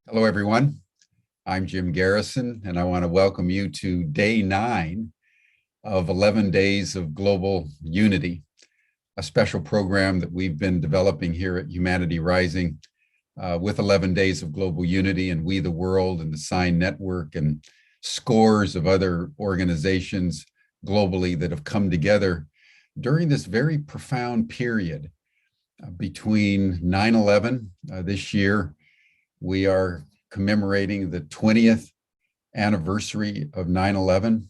Hello, everyone. I'm Jim Garrison, and I want to welcome you to day 9 of 11 Days of Global Unity, a special program that we've been developing here at Humanity Rising with 11 Days of Global Unity and We the World and the Sign Network and scores of other organizations globally that have come together during this very profound period between 9/11 this year. We are commemorating the 20th anniversary of 9/11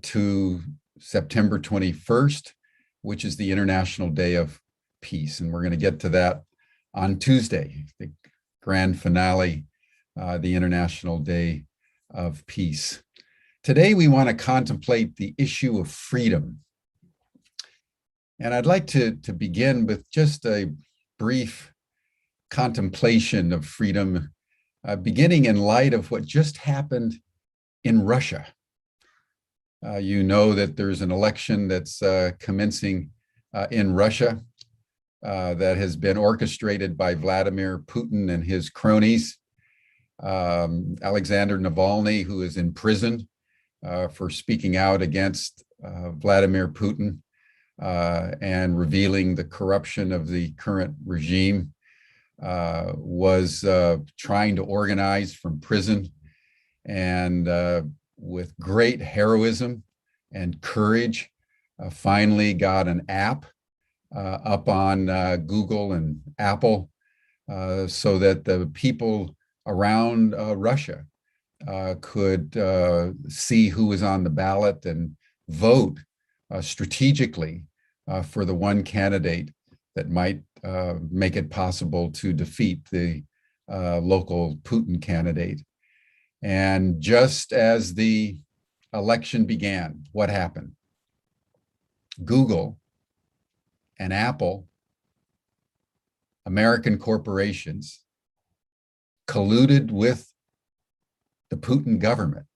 to September 21st, which is the International Day of Peace. And we're going to get to that on Tuesday, the grand finale, the International Day of Peace. Today, we want to contemplate the issue of freedom. And I'd like to begin with just a brief contemplation of freedom, beginning in light of what just happened in Russia. You know that there's an election that's commencing in Russia that has been orchestrated by Vladimir Putin and his cronies. Alexander Navalny, who is in prison for speaking out against Vladimir Putin and revealing the corruption of the current regime, was trying to organize from prison, and with great heroism and courage, finally got an app up on Google and Apple so that the people around Russia could see who was on the ballot and vote strategically for the one candidate that might make it possible to defeat the local Putin candidate. And just as the election began, what happened? Google and Apple, American corporations, colluded with the Putin government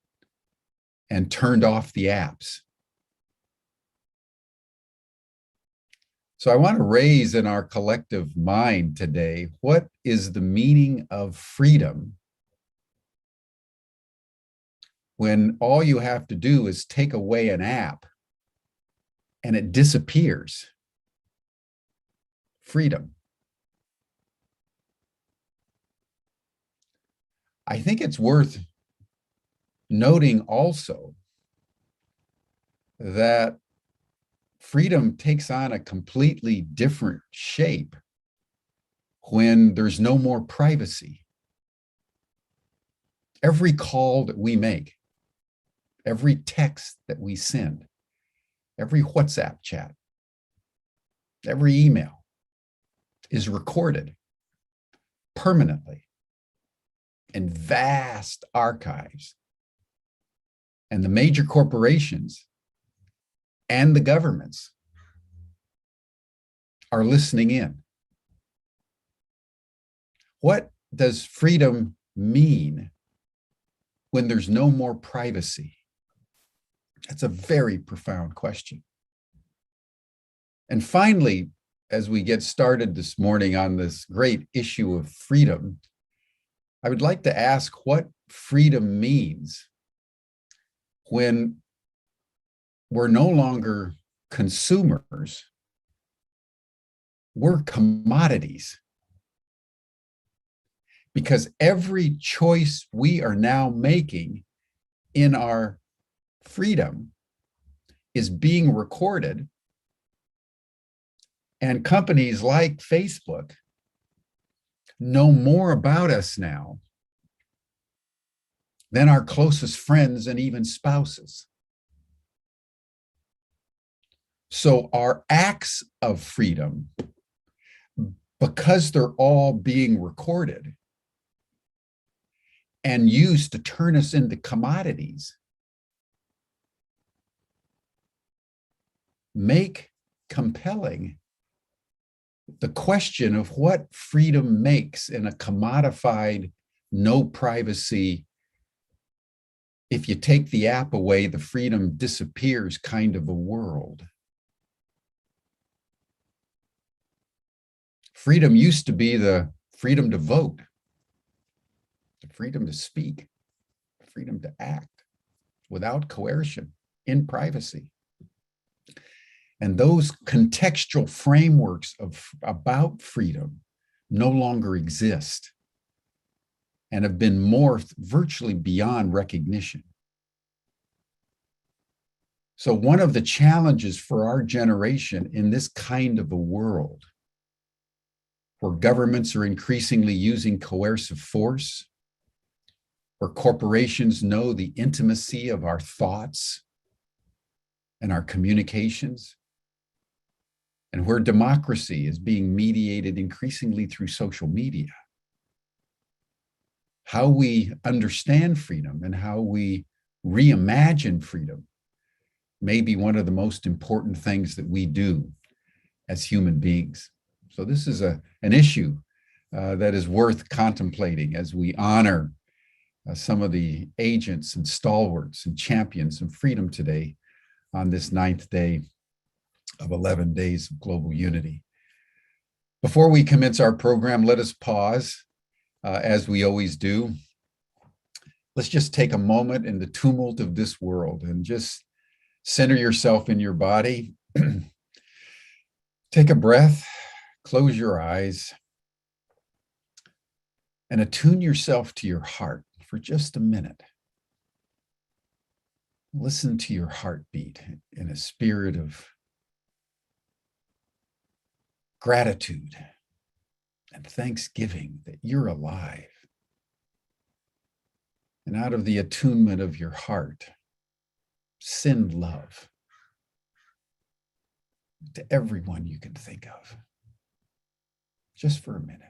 and turned off the apps. So I want to raise in our collective mind today, what is the meaning of freedom when all you have to do is take away an app and it disappears? Freedom. I think it's worth noting also that freedom takes on a completely different shape when there's no more privacy. Every call that we make, every text that we send, every WhatsApp chat, every email is recorded permanently in vast archives. And the major corporations and the governments are listening in. What does freedom mean when there's no more privacy? That's a very profound question. And finally, as we get started this morning on this great issue of freedom, I would like to ask what freedom means when we're no longer consumers, we're commodities. Because every choice we are now making in our freedom is being recorded, and companies like Facebook know more about us now than our closest friends and even spouses. So our acts of freedom, because they're all being recorded and used to turn us into commodities, make compelling the question of what freedom makes in a commodified, no privacy, if you take the app away, the freedom disappears kind of a world. Freedom used to be the freedom to vote, the freedom to speak, the freedom to act without coercion in privacy. And those contextual frameworks about freedom no longer exist and have been morphed virtually beyond recognition. So one of the challenges for our generation in this kind of a world, where governments are increasingly using coercive force, where corporations know the intimacy of our thoughts and our communications, and where democracy is being mediated increasingly through social media, how we understand freedom and how we reimagine freedom may be one of the most important things that we do as human beings. So this is an issue that is worth contemplating as we honor some of the agents and stalwarts and champions of freedom today on this 9th day of 11 days of global unity. Before we commence our program, let us pause as we always do. Let's just take a moment in the tumult of this world and just center yourself in your body. Take a breath, close your eyes, and attune yourself to your heart for just a minute. Listen to your heartbeat in a spirit of gratitude and thanksgiving that you're alive. And out of the attunement of your heart, send love to everyone you can think of, just for a minute.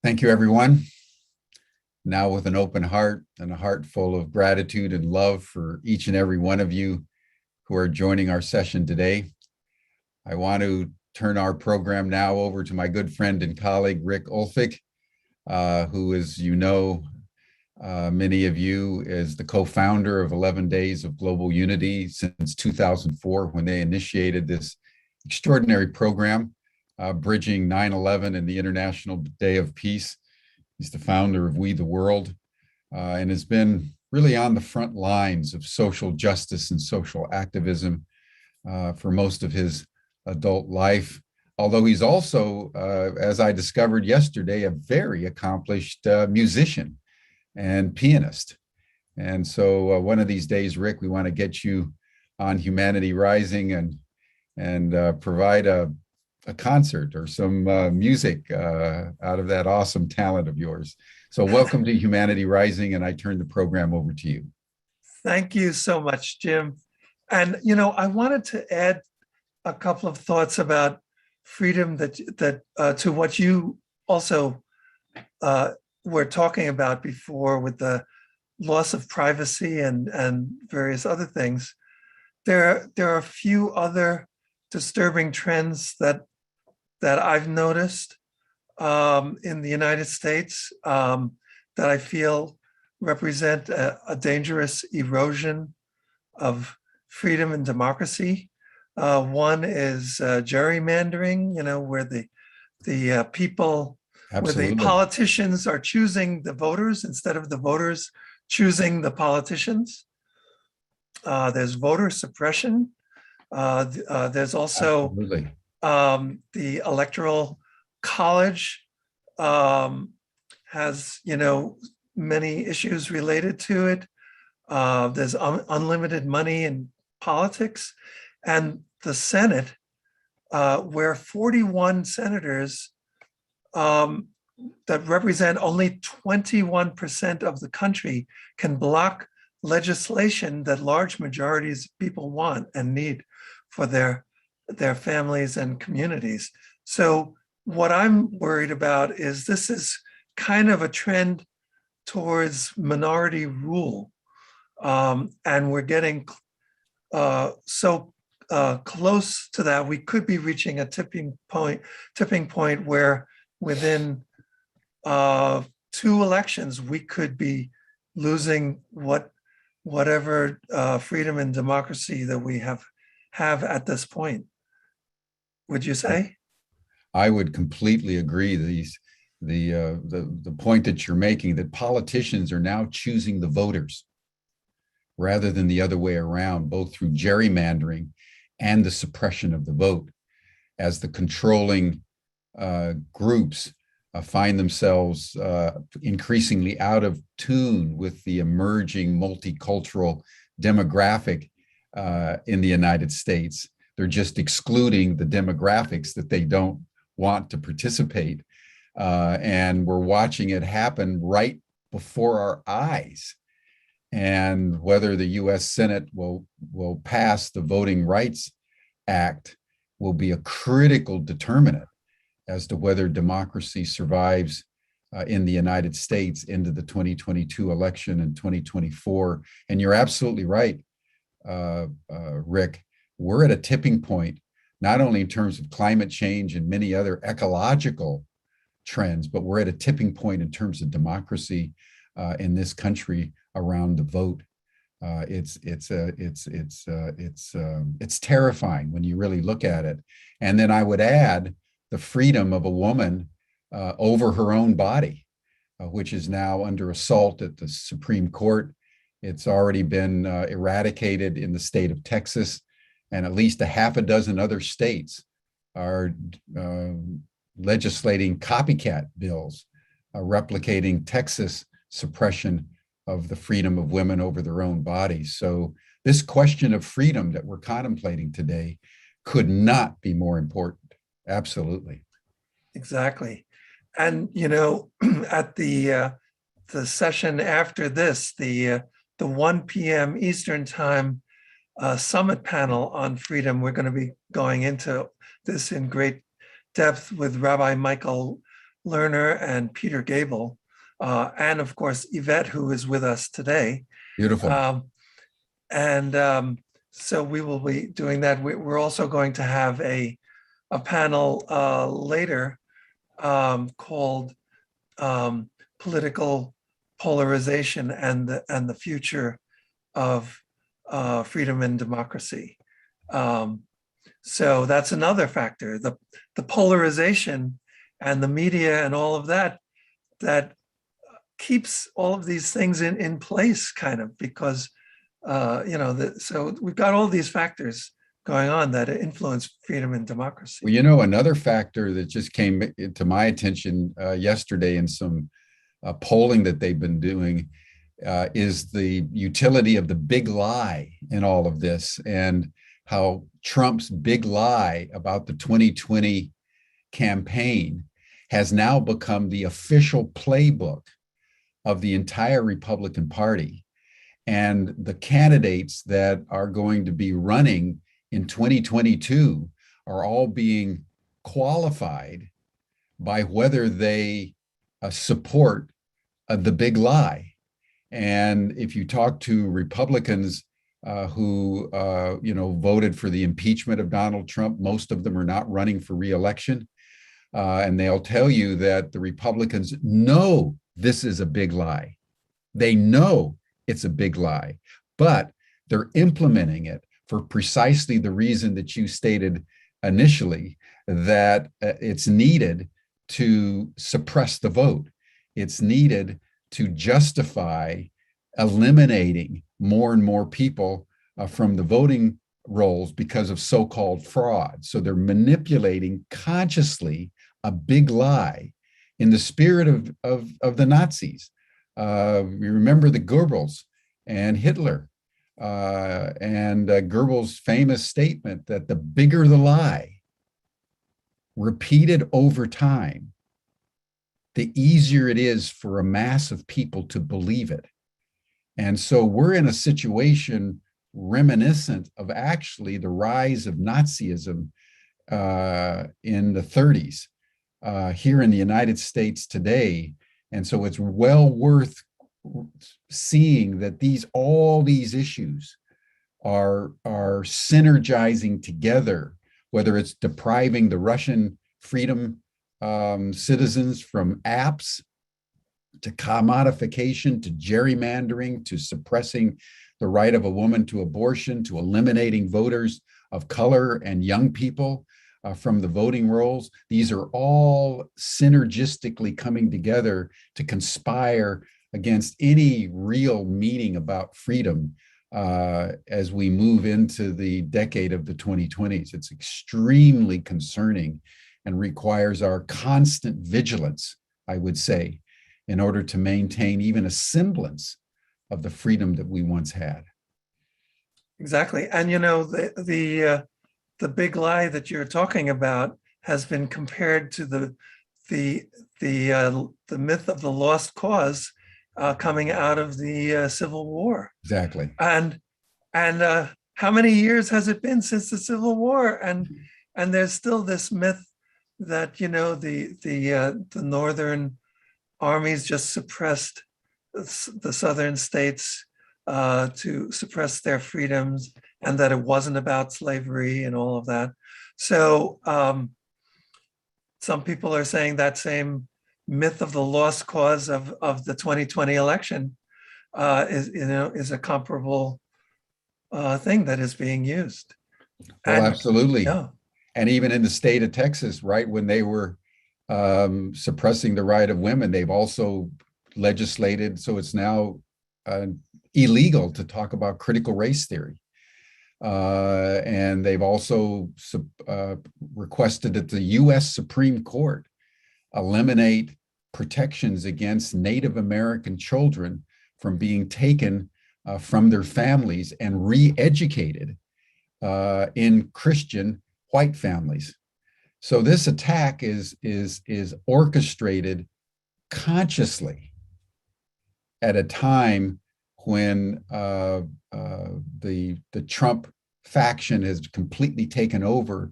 Thank you, everyone. Now, with an open heart and a heart full of gratitude and love for each and every one of you who are joining our session today, I want to turn our program now over to my good friend and colleague, Rick Ulfik, who, as you know, many of you, is the co-founder of 11 Days of Global Unity since 2004, when they initiated this extraordinary program, bridging 9/11 and the International Day of Peace. He's the founder of We the World, and has been really on the front lines of social justice and social activism for most of his adult life. Although he's also, as I discovered yesterday, a very accomplished musician and pianist. And so one of these days, Rick, we want to get you on Humanity Rising and provide a concert or some music out of that awesome talent of yours. So welcome to Humanity Rising, and I turn the program over to you. Thank you so much, Jim. And, you know, I wanted to add a couple of thoughts about freedom that to what you also were talking about before, with the loss of privacy and various other things. There are a few other disturbing trends that I've noticed. in the United States that I feel represent a dangerous erosion of freedom and democracy. One is gerrymandering, where the people, where the Absolutely. politicians are choosing the voters instead of the voters choosing the politicians. There's voter suppression. There's also Absolutely. the electoral college has, many issues related to it. There's unlimited money in politics, and the Senate, where 41 senators that represent only 21% of the country can block legislation that large majorities of people want and need for their families and communities. So what I'm worried about is this is kind of a trend towards minority rule. And we're getting so close to that, we could be reaching a tipping point where within 2 elections, we could be losing whatever freedom and democracy that we have at this point. Would you say? I would completely agree. The point that you're making, that politicians are now choosing the voters rather than the other way around, both through gerrymandering and the suppression of the vote, as the controlling groups find themselves increasingly out of tune with the emerging multicultural demographic in the United States. They're just excluding the demographics that they don't want to participate. And we're watching it happen right before our eyes. And whether the US Senate will pass the Voting Rights Act will be a critical determinant as to whether democracy survives in the United States into the 2022 election and 2024. And you're absolutely right, Rick. We're at a tipping point, not only in terms of climate change and many other ecological trends, but we're at a tipping point in terms of democracy in this country around the vote. It's terrifying when you really look at it. And then I would add the freedom of a woman over her own body, which is now under assault at the Supreme Court. It's already been eradicated in the state of Texas, and at least a half a dozen other states are legislating copycat bills, replicating Texas suppression of the freedom of women over their own bodies. So this question of freedom that we're contemplating today could not be more important. Absolutely. Exactly. And, at the session after this, the 1 p.m. Eastern time summit panel on freedom, we're going to be going into this in great depth with Rabbi Michael Lerner and Peter Gable, and of course, Yvette, who is with us today. Beautiful. So we will be doing that. We're also going to have a panel later called Political Polarization and the Future of Freedom and Democracy. So that's another factor, the polarization and the media and all of that keeps all of these things in place, kind of, because so we've got all these factors going on that influence freedom and democracy. Well, another factor that just came to my attention yesterday in some polling that they've been doing is the utility of the big lie in all of this, and how Trump's big lie about the 2020 campaign has now become the official playbook of the entire Republican Party. And the candidates that are going to be running in 2022 are all being qualified by whether they support the big lie. And if you talk to Republicans who voted for the impeachment of Donald Trump, most of them are not running for re-election. And they'll tell you that the Republicans know this is a big lie. They know it's a big lie, but they're implementing it for precisely the reason that you stated initially, that it's needed to suppress the vote. It's needed to justify eliminating more and more people from the voting rolls because of so-called fraud. So they're manipulating consciously a big lie in the spirit of the Nazis. We remember the Goebbels and Hitler, and Goebbels' famous statement that the bigger the lie, repeated over time, the easier it is for a mass of people to believe it. And so we're in a situation reminiscent of actually the rise of Nazism in the 30s here in the United States today. And so it's well worth seeing that all these issues are synergizing together, whether it's depriving the Russian freedom citizens from apps, to commodification, to gerrymandering, to suppressing the right of a woman to abortion, to eliminating voters of color and young people from the voting rolls. These are all synergistically coming together to conspire against any real meaning about freedom as we move into the decade of the 2020s. It's extremely concerning and requires our constant vigilance, I would say, in order to maintain even a semblance of the freedom that we once had. Exactly. And you know, the big lie that you're talking about has been compared to the myth of the lost cause coming out of the Civil War. Exactly. And how many years has it been since the Civil War? And there's still this myth that, you know, the northern armies just suppressed the southern states to suppress their freedoms, and that it wasn't about slavery and all of that. So some people are saying that same myth of the lost cause of the 2020 election is a comparable thing that is being used. Well, And, absolutely. yeah. And even in the state of Texas, right, when they were suppressing the right of women, they've also legislated, so it's now illegal to talk about critical race theory. And they've also requested that the US Supreme Court eliminate protections against Native American children from being taken from their families and re-educated in Christian white families. So this attack is orchestrated consciously at a time when the Trump faction has completely taken over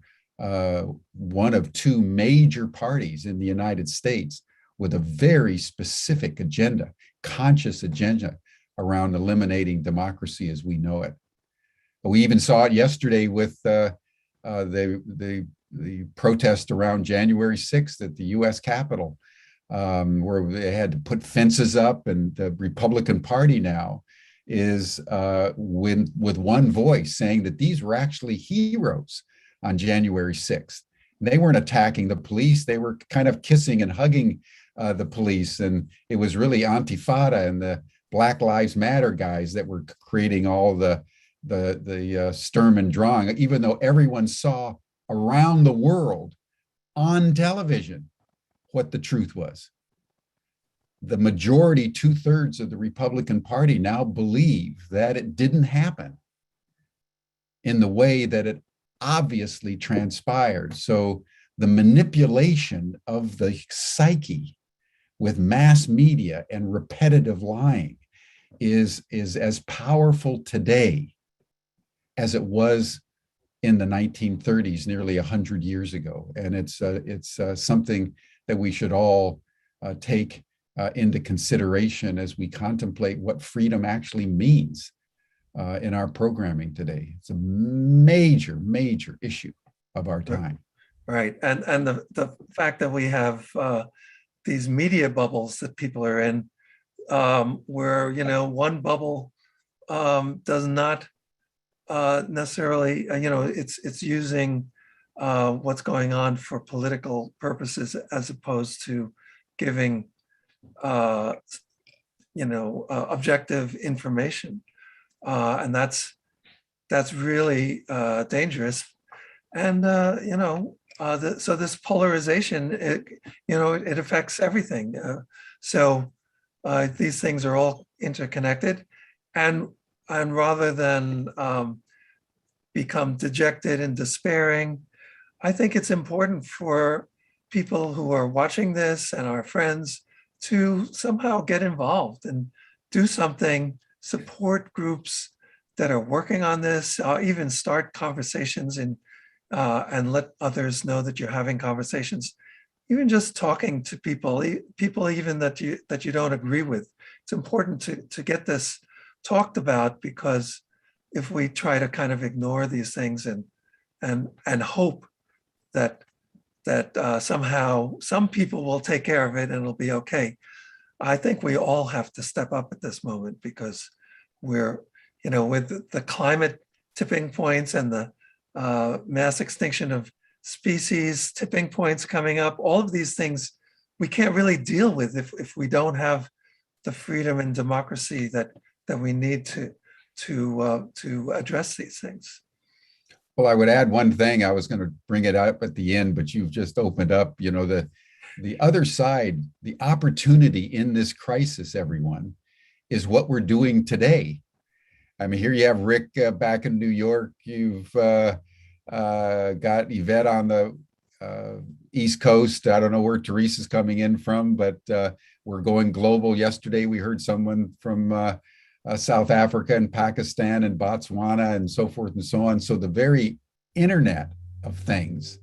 one of two major parties in the United States with a very specific agenda, conscious agenda around eliminating democracy as we know it. We even saw it yesterday with the protest around January 6th at the US Capitol, where they had to put fences up, and the Republican Party now is with one voice saying that these were actually heroes on January 6th. They weren't attacking the police. They were kind of kissing and hugging the police. And it was really Antifada and the Black Lives Matter guys that were creating all the Sturm and Drang, even though everyone saw around the world on television what the truth was. The majority, 2/3 of the Republican Party now believe that it didn't happen in the way that it obviously transpired. So the manipulation of the psyche with mass media and repetitive lying is as powerful today as it was in the 1930s, nearly 100 years ago. And it's something that we should all take into consideration as we contemplate what freedom actually means in our programming today. It's a major, major issue of our time. right. And the fact that we have these media bubbles that people are in, where, one bubble does not necessarily, it's using what's going on for political purposes as opposed to giving, objective information. And that's really dangerous. And, so this polarization, it affects everything. These things are all interconnected. And rather than become dejected and despairing, I think it's important for people who are watching this and our friends to somehow get involved and do something, support groups that are working on this, even start conversations and let others know that you're having conversations. Even just talking to people even that you don't agree with. It's important to get this talked about, because if we try to kind of ignore these things and hope that somehow some people will take care of it and it'll be okay, I think we all have to step up at this moment, because we're, with the climate tipping points and the mass extinction of species tipping points coming up, all of these things we can't really deal with if we don't have the freedom and democracy that we need to address these things. Well, I would add one thing. I was going to bring it up at the end, but you've just opened up, the other side, the opportunity in this crisis, everyone, is what we're doing today. I mean, here you have Rick back in New York. You've got Yvette on the East Coast. I don't know where Therese is coming in from, but we're going global. Yesterday, we heard someone from South Africa and Pakistan and Botswana and so forth and so on. So the very internet of things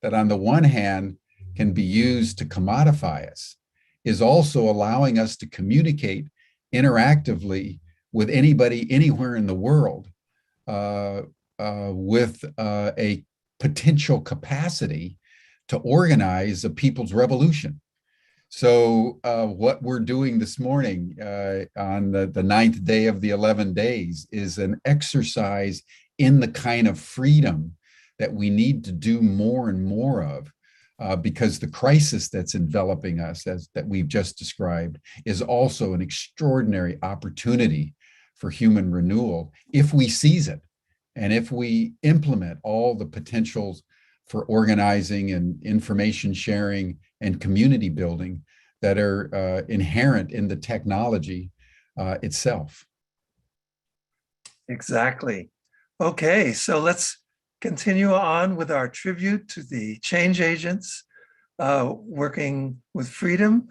that on the one hand can be used to commodify us is also allowing us to communicate interactively with anybody anywhere in the world with a potential capacity to organize a people's revolution. So what we're doing this morning on the ninth day of the 11 days is an exercise in the kind of freedom that we need to do more and more of, because the crisis that's enveloping us, that we've just described, is also an extraordinary opportunity for human renewal if we seize it and if we implement all the potentials for organizing and information sharing and community building that are inherent in the technology itself. Exactly. Okay, so let's continue on with our tribute to the change agents working with freedom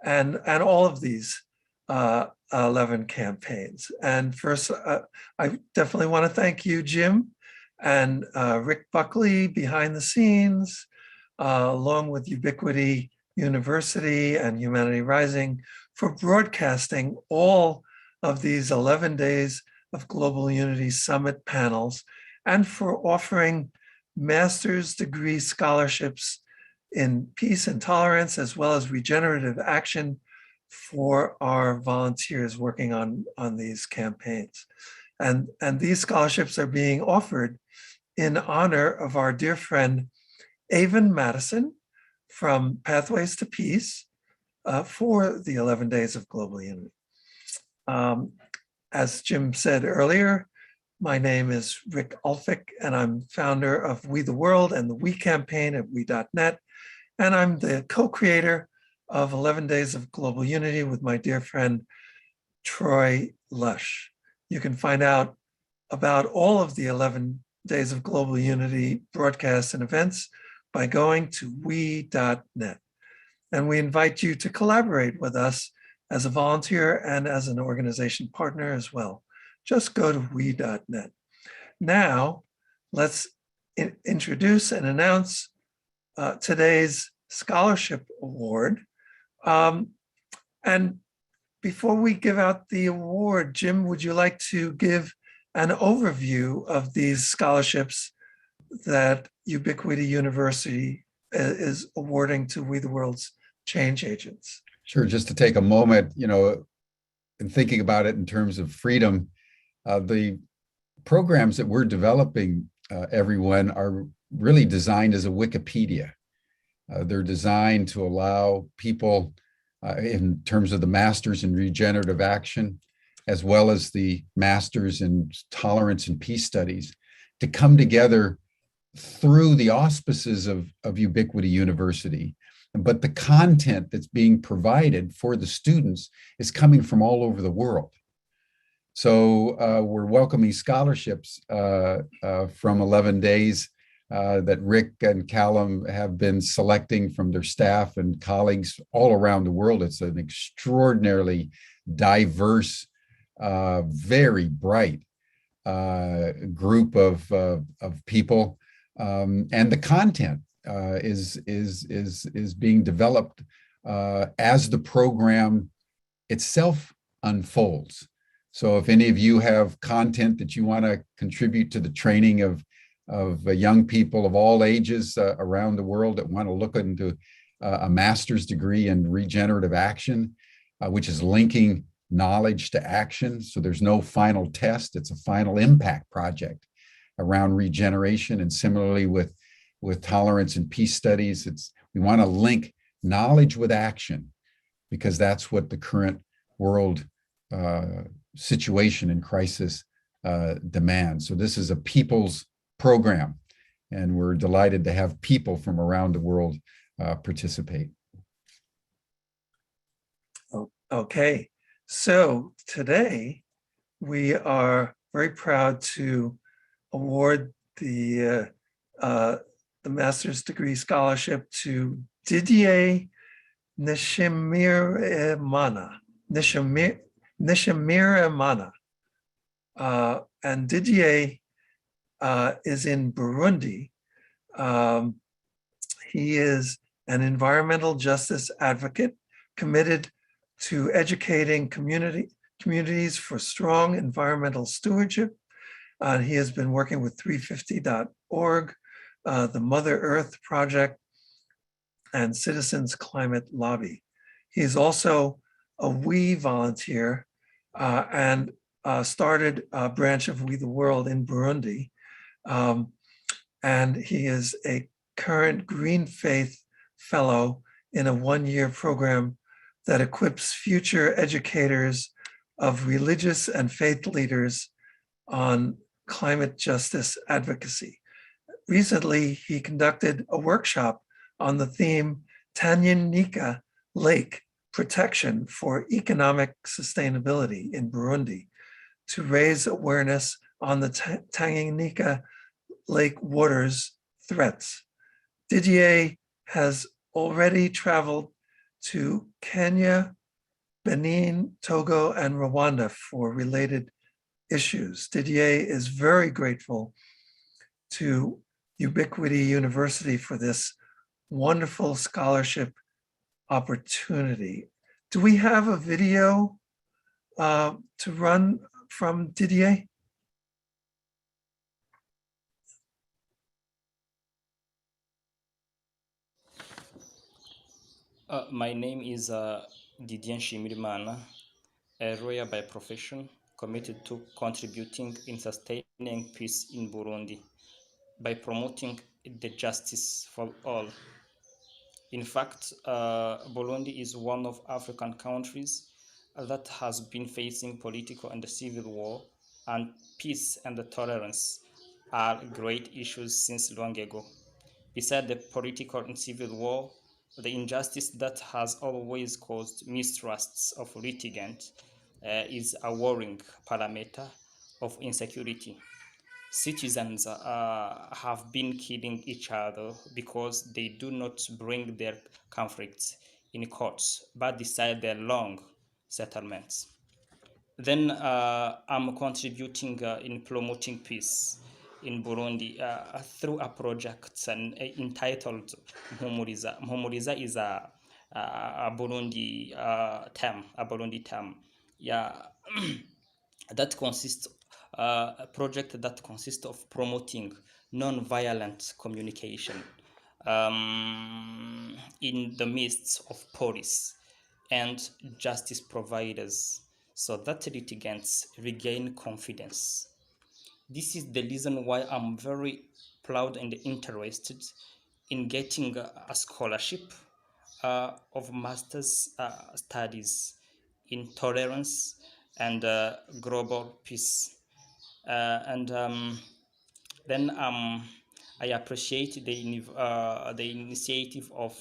and all of these 11 campaigns. And first, I definitely want to thank you, Jim, and Rick Buckley behind the scenes, along with Ubiquity University and Humanity Rising, for broadcasting all of these 11 days of Global Unity Summit panels, and for offering master's degree scholarships in peace and tolerance, as well as regenerative action for our volunteers working on these campaigns. And these scholarships are being offered in honor of our dear friend, Avon Madison from Pathways to Peace for the 11 days of Global Unity. As Jim said earlier, my name is Rick Ulfik, and I'm founder of We the World and the We campaign at we.net. And I'm the co-creator of 11 Days of Global Unity with my dear friend, Troy Lush. You can find out about all of the 11 Days of Global Unity broadcasts and events by going to we.net. And we invite you to collaborate with us as a volunteer and as an organization partner as well. Just go to we.net. Now, let's introduce and announce today's scholarship award. And before we give out the award, Jim, would you like to give an overview of these scholarships that Ubiquity University is awarding to We the World's change agents? Sure. Just to take a moment, in thinking about it in terms of freedom, the programs that we're developing, everyone, are really designed as a Wikipedia. They're designed to allow people, in terms of the masters in regenerative action, as well as the masters in tolerance and peace studies, to come together through the auspices of Ubiquity University. But the content that's being provided for the students is coming from all over the world. So we're welcoming scholarships from 11 days that Rick and Callum have been selecting from their staff and colleagues all around the world. It's an extraordinarily diverse, very bright group of people, and the content is being developed as the program itself unfolds. So if any of you have content that you want to contribute to the training of young people of all ages around the world that want to look into a master's degree in regenerative action, which is linking knowledge to action. So there's no final test. It's a final impact project around regeneration. And similarly with tolerance and peace studies, we want to link knowledge with action, because that's what the current world situation and crisis demands. So this is a people's program, and we're delighted to have people from around the world participate. Okay, so today we are very proud to award the master's degree scholarship to Didier Nishimirimana. And Didier is in Burundi. He is an environmental justice advocate committed to educating communities for strong environmental stewardship. He has been working with 350.org, the Mother Earth Project, and Citizens Climate Lobby. He is also a WE volunteer and started a branch of We the World in Burundi. And he is a current Green Faith Fellow in a one-year program that equips future educators of religious and faith leaders on climate justice advocacy. Recently, he conducted a workshop on the theme Tanganyika Lake Protection for Economic Sustainability in Burundi to raise awareness on the Tanganyika Lake waters threats. Didier has already traveled to Kenya, Benin, Togo, and Rwanda for related issues. Didier is very grateful to Ubiquity University for this wonderful scholarship opportunity. Do we have a video to run from Didier? My name is Didier Shimirimana, a lawyer by profession, committed to contributing in sustaining peace in Burundi by promoting the justice for all. In fact, Burundi is one of African countries that has been facing political and civil war, and peace and tolerance are great issues since long ago. Beside the political and civil war, the injustice that has always caused mistrusts of litigants is a worrying parameter of insecurity. Citizens have been killing each other because they do not bring their conflicts in courts, but decide their long settlements. Then I'm contributing in promoting peace in Burundi through a project entitled Mpumuriza. Mpumuriza is a Burundi term, Yeah, that consists a project that consists of promoting non-violent communication in the midst of police and justice providers so that litigants regain confidence. This is the reason why I'm very proud and interested in getting a scholarship of master's studies in tolerance and global peace. And then I appreciate the initiative of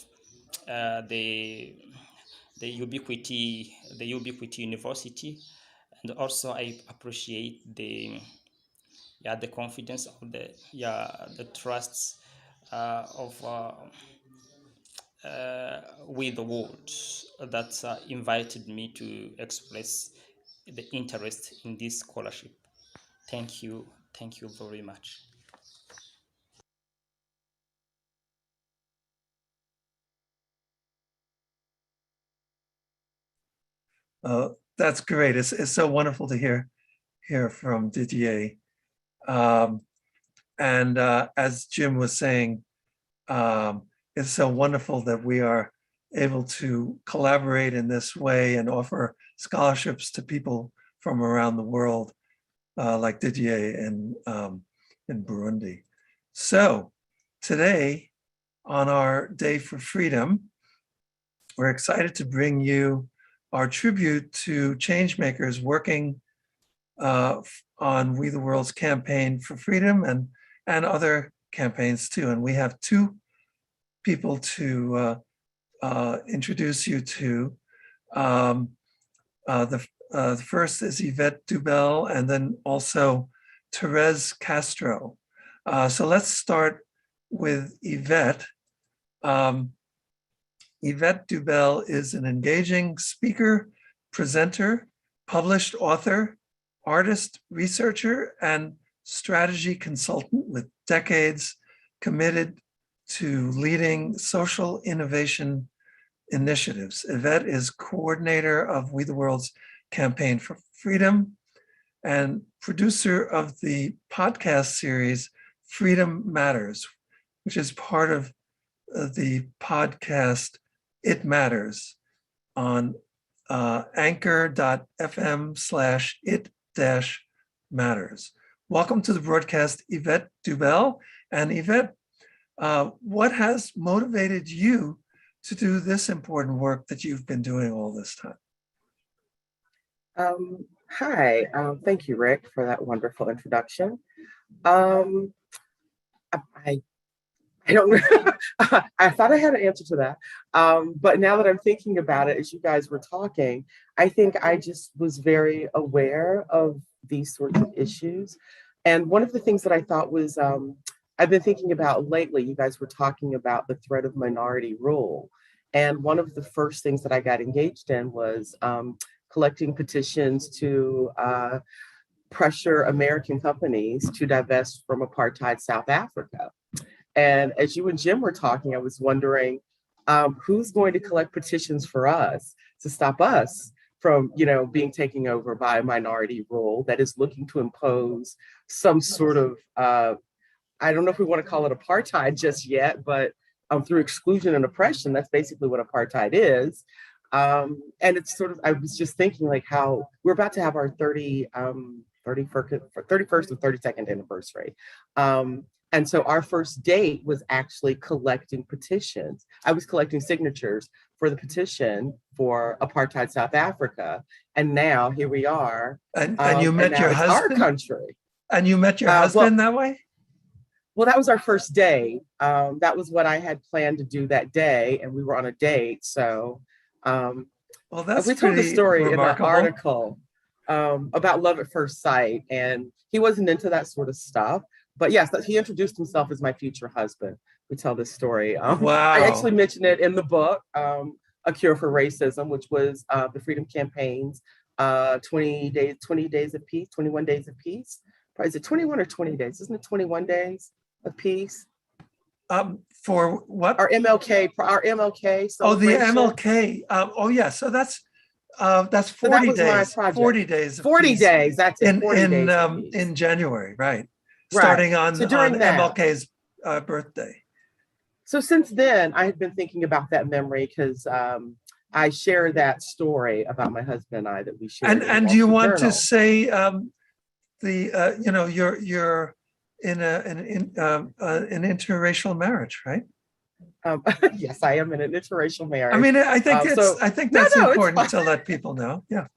the Ubiquity University, and also I appreciate the confidence of the trusts of with the world that invited me to express the interest in this scholarship. Thank you very much. That's great. It's so wonderful to hear from Didier. And as Jim was saying, it's so wonderful that we are able to collaborate in this way and offer scholarships to people from around the world, like Didier in Burundi. So today, on our Day for Freedom, we're excited to bring you our tribute to changemakers working on We the World's campaign for freedom and other campaigns too. And we have two people to introduce you to. The first is Yvette Dubel, and then also Therese Castro. So let's start with Yvette. Yvette Dubel is an engaging speaker, presenter, published author, artist, researcher, and strategy consultant with decades committed to leading social innovation initiatives. Yvette is coordinator of We the World's campaign for freedom and producer of the podcast series Freedom Matters, which is part of the podcast It Matters on anchor.fm/it-matters. Welcome to the broadcast, Yvette Dubel. And Yvette, what has motivated you to do this important work that you've been doing all this time? Hi, thank you, Rick, for that wonderful introduction. I don't I thought I had an answer to that. But now that I'm thinking about it, as you guys were talking, I think I just was very aware of these sorts of issues. And one of the things that I thought was, I've been thinking about lately, you guys were talking about the threat of minority rule. And one of the first things that I got engaged in was collecting petitions to pressure American companies to divest from apartheid South Africa. And as you and Jim were talking, I was wondering who's going to collect petitions for us to stop us from, being taken over by a minority rule that is looking to impose some sort of, I don't know if we want to call it apartheid just yet, but through exclusion and oppression, that's basically what apartheid is. And it's sort of, I was just thinking like how we're about to have our 31st and 32nd anniversary. And so our first date was actually collecting petitions. I was collecting signatures for the petition for apartheid South Africa. And now here we are. And you met your husband? Our country. And you met your husband that way? Well, that was our first day. That was what I had planned to do that day. And we were on a date. So well, that's we told the story remarkable. In an article about love at first sight. And he wasn't into that sort of stuff. But yes, he introduced himself as my future husband. We tell this story. Wow. I actually mentioned it in the book, A Cure for Racism, which was the Freedom Campaign's 20 days of peace, 21 days of peace. Is it 21 or 20 days? Isn't it 21 days of peace? For what? Our MLK. Oh, the MLK. Oh, yeah. So that's 40 days. 40 days. 40 days. That's it. 40 days in January, right? starting on, So during that, MLK's birthday. So since then, I had been thinking about that memory because I share that story about my husband and I that we shared. And do you want to say you're in an interracial marriage, right? Yes, I am in an interracial marriage. I mean, I think that's important to let people know. Yeah,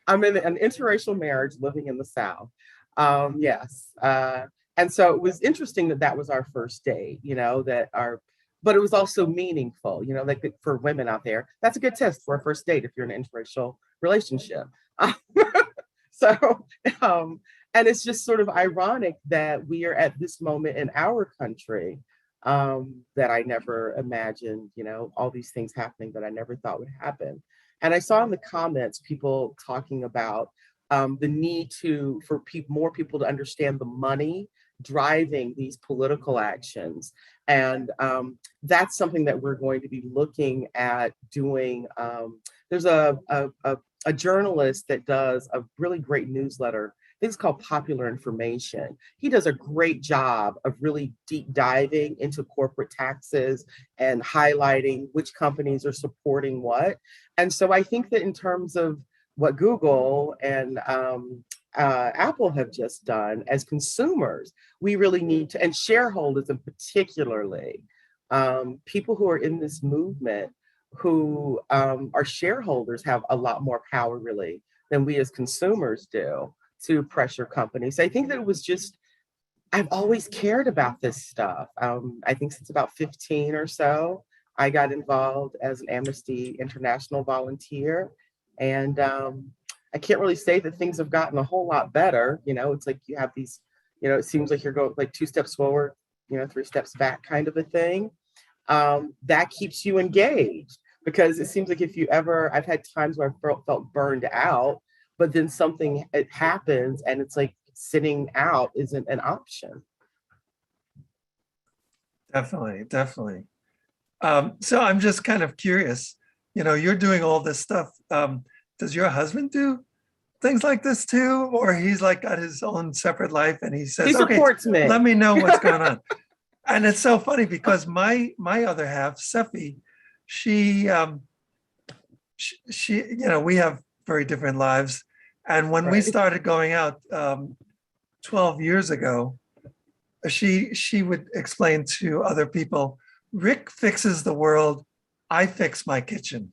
I'm in an interracial marriage, living in the South. Yes, and so it was interesting that was our first date. But it was also meaningful. Like for women out there, that's a good test for a first date if you're in an interracial relationship. So, and it's just sort of ironic that we are at this moment in our country that I never imagined, all these things happening that I never thought would happen. And I saw in the comments people talking about the need for more people to understand the money driving these political actions. And that's something that we're going to be looking at doing. There's a journalist that does a really great newsletter. I think it's called Popular Information. He does a great job of really deep diving into corporate taxes and highlighting which companies are supporting what. And so I think that in terms of what Google and Apple have just done as consumers, we really need to, and shareholders in particularly, people who are in this movement who are shareholders have a lot more power really than we as consumers do to pressure companies. I think that it was just, I've always cared about this stuff. I think since about 15 or so, I got involved as an Amnesty International volunteer. And I can't really say that things have gotten a whole lot better. It's like you have these, it seems like you're going like 2 steps forward, 3 steps back kind of a thing. That keeps you engaged because it seems like I've had times where I felt burned out, but then it happens and it's like sitting out isn't an option. Definitely. So I'm just kind of curious, you're doing all this stuff. Does your husband do things like this too? Or he's like got his own separate life and he says, he supports me. Let me know what's going on. And it's so funny because my other half, Sefi, she we have very different lives. And when we started going out 12 years ago, she would explain to other people, Rick fixes the world, I fix my kitchen.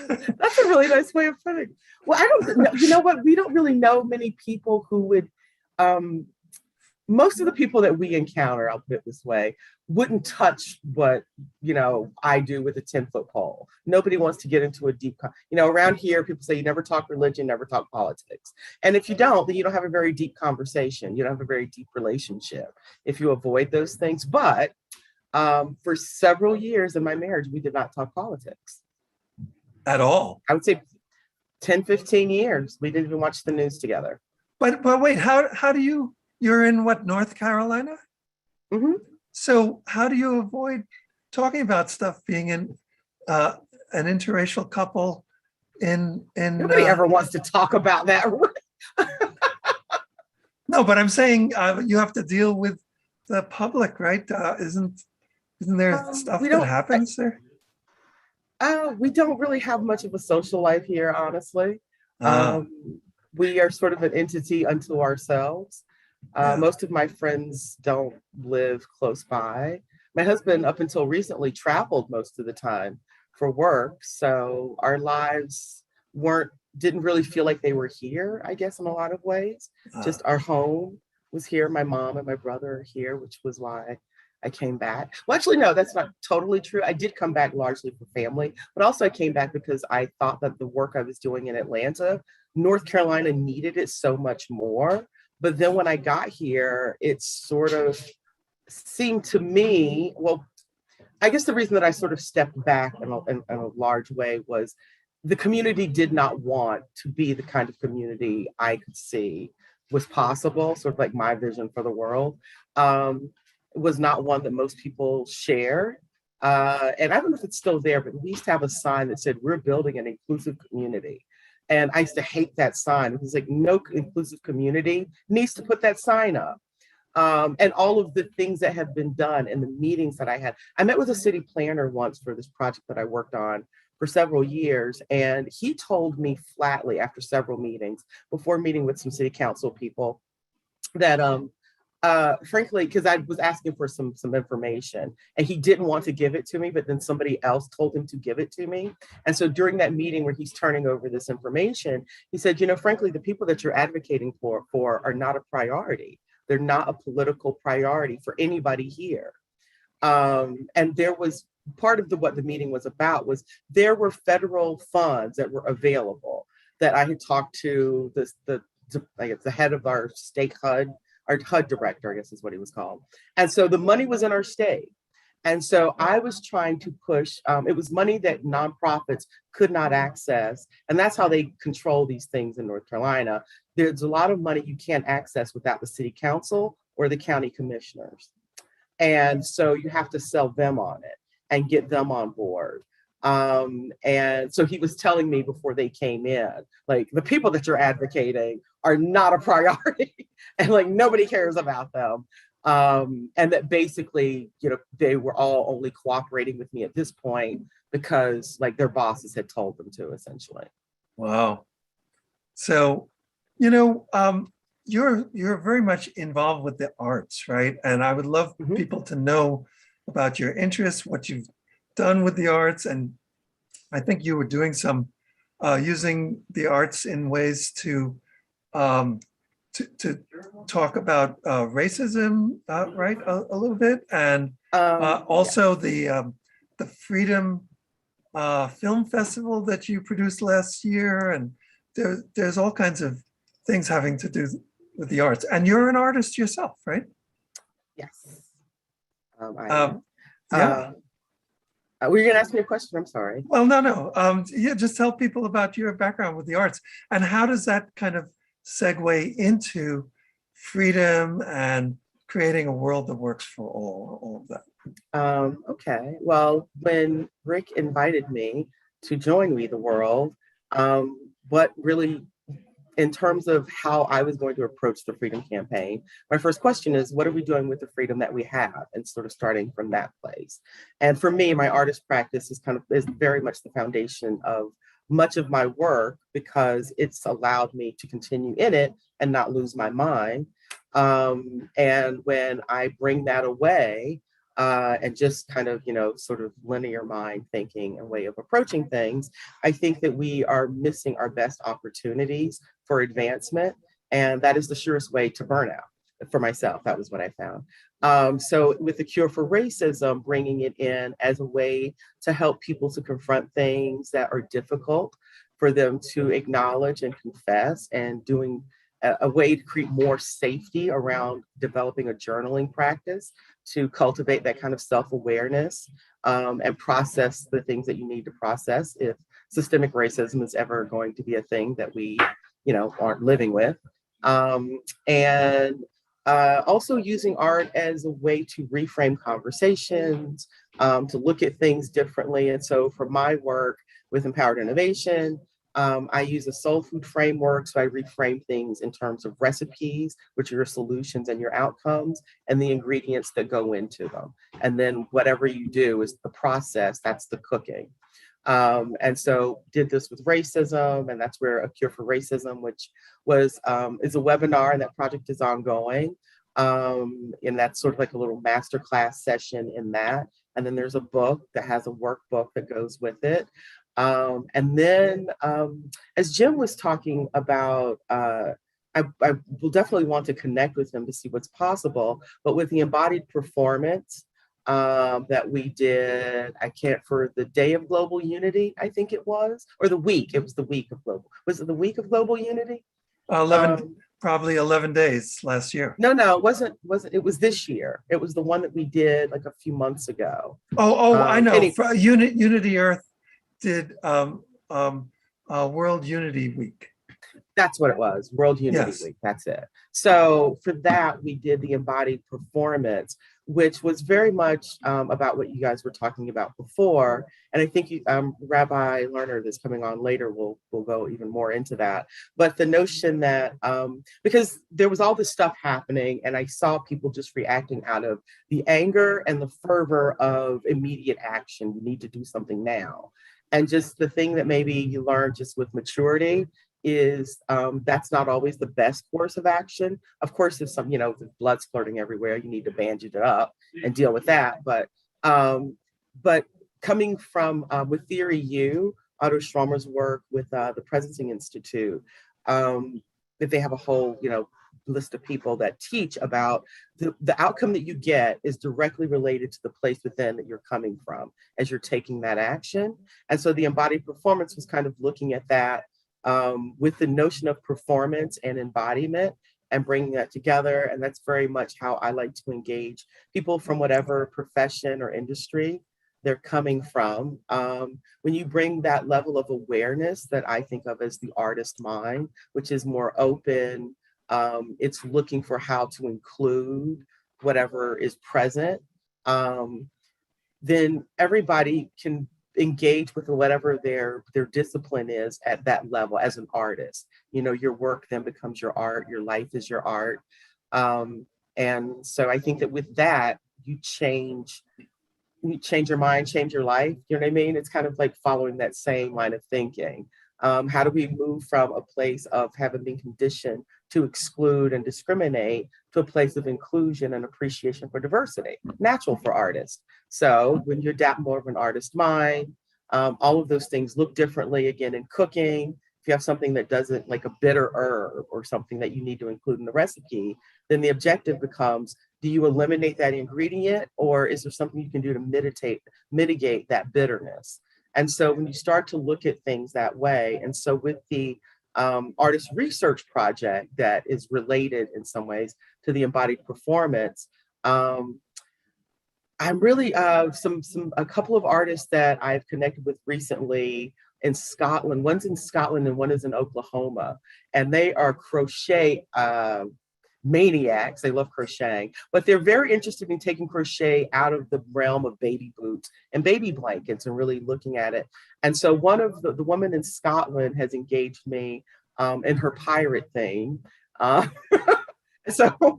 That's a really nice way of putting it. Well, I don't know. You know what? We don't really know many people who would, most of the people that we encounter, I'll put it this way, wouldn't touch what, I do with a 10-foot pole. Nobody wants to get into a deep, around here, people say you never talk religion, never talk politics. And if you don't, then you don't have a very deep conversation. You don't have a very deep relationship if you avoid those things. But for several years in my marriage, we did not talk politics. At all? I would say 10, 15 years. We didn't even watch the news together. But wait, how do you're in what, North Carolina? Mm-hmm. So how do you avoid talking about stuff being in an interracial couple in nobody ever wants to talk about that. No, but I'm saying you have to deal with the public, right? Isn't there stuff that happens there? We don't really have much of a social life here, honestly. We are sort of an entity unto ourselves. Most of my friends don't live close by. My husband, up until recently, traveled most of the time for work. So our lives didn't really feel like they were here, I guess, in a lot of ways. Just our home was here. My mom and my brother are here, which was why I came back. Well, actually, no, that's not totally true. I did come back largely for family, but also I came back because I thought that the work I was doing in Atlanta, North Carolina needed it so much more. But then when I got here, it sort of seemed to me, well, I guess the reason that I sort of stepped back in a large way was the community did not want to be the kind of community I could see was possible, sort of like my vision for the world. It was not one that most people shared. And I don't know if it's still there, but we used to have a sign that said, we're building an inclusive community. And I used to hate that sign. It was like, no inclusive community needs to put that sign up. And all of the things that have been done and the meetings that I had. I met with a city planner once for this project that I worked on for several years. And he told me flatly after several meetings, before meeting with some city council people, that frankly, because I was asking for some information and he didn't want to give it to me, but then somebody else told him to give it to me. And so during that meeting where he's turning over this information, he said, you know, frankly, the people that you're advocating for are not a priority. They're not a political priority for anybody here. And there was part of what the meeting was about was there were federal funds that were available that I had talked to I guess the head of our state HUD, our HUD director, I guess is what he was called. And so the money was in our state. And so I was trying to push, it was money that nonprofits could not access. And that's how they control these things in North Carolina. There's a lot of money you can't access without the city council or the county commissioners. And so you have to sell them on it and get them on board. And so he was telling me before they came in, like, the people that you're advocating are not a priority and like nobody cares about them. And that basically, you know, they were all only cooperating with me at this point because like their bosses had told them to, essentially. Wow. So, you know, you're very much involved with the arts, right? And I would love people to know about your interests, what you've done with the arts. And I think you were doing some using the arts in ways to talk about racism, right, a little bit, and also the Freedom Film Festival that you produced last year, and there's all kinds of things having to do with the arts. And you're an artist yourself, right? Yes. Yeah. Were you going to ask me a question? I'm sorry. Well, no. Yeah, just tell people about your background with the arts and how does that kind of segue into freedom and creating a world that works for all of that. Okay. Well, when Rick invited me to join We the World, what really, in terms of how I was going to approach the Freedom Campaign, my first question is, what are we doing with the freedom that we have? And sort of starting from that place. And for me, my artist practice is very much the foundation of much of my work because it's allowed me to continue in it and not lose my mind. And when I bring that away, and just kind of, you know, sort of linear mind thinking and way of approaching things, I think that we are missing our best opportunities for advancement. And that is the surest way to burnout. For myself, that was what I found. So with the Cure for Racism, bringing it in as a way to help people to confront things that are difficult for them to acknowledge and confess, and doing a way to create more safety around developing a journaling practice to cultivate that kind of self-awareness and process the things that you need to process if systemic racism is ever going to be a thing that we, you know, aren't living with. And also using art as a way to reframe conversations, to look at things differently. And so for my work with Empowered Innovation, I use a soul food framework. So I reframe things in terms of recipes, which are your solutions and your outcomes, and the ingredients that go into them. And then whatever you do is the process, that's the cooking. And so did this with racism, and that's where A Cure for Racism, which was is a webinar, and that project is ongoing. And that's sort of like a little masterclass session in that. And then there's a book that has a workbook that goes with it. And then as Jim was talking about, I will definitely want to connect with him to see what's possible, but with the embodied performance that we did, for the Day of Global Unity, I think it was, or the week, it was the week of global, was it the week of global unity? Probably 11 days last year. No, it wasn't, it was this year. It was the one that we did like a few months ago. I know. Anyway. Unity Earth did World Unity Week. That's what it was, World Unity Yes. Week, that's it. So for that, we did the embodied performance, which was very much about what you guys were talking about before. And I think Rabbi Lerner that's coming on later will go even more into that. But the notion that, because there was all this stuff happening and I saw people just reacting out of the anger and the fervor of immediate action, you need to do something now. And just the thing that maybe you learn just with maturity is that's not always the best course of action. Of course, if some, if blood's flirting everywhere, you need to bandage it up and deal with that. But coming from with Theory U, Otto Schromer's work with the Presencing Institute, that they have a whole, list of people that teach about the outcome that you get is directly related to the place within that you're coming from as you're taking that action. And so the embodied performance was kind of looking at that with the notion of performance and embodiment and bringing that together. And that's very much how I like to engage people from whatever profession or industry they're coming from. When you bring that level of awareness that I think of as the artist mind, which is more open, it's looking for how to include whatever is present, then everybody can engage with whatever their discipline is at that level as an artist. Your work then becomes your art, your life is your art. And so I think that with that, you change your mind, change your life. You know what I mean? It's kind of like following that same line of thinking. How do we move from a place of having been conditioned to exclude and discriminate to a place of inclusion and appreciation for diversity? Natural for artists. So when you adapt more of an artist mind, all of those things look differently. Again, in cooking, if you have something that doesn't, like a bitter herb or something that you need to include in the recipe, then the objective becomes, do you eliminate that ingredient, or is there something you can do to mitigate that bitterness? And so when you start to look at things that way, and so with the artist research project that is related in some ways to the embodied performance, I'm really a couple of artists that I've connected with recently in Scotland. One's in Scotland and one is in Oklahoma, and they are crochet maniacs. They love crocheting, but they're very interested in taking crochet out of the realm of baby boots and baby blankets and really looking at it. And so one of the woman in Scotland has engaged me in her pirate thing. So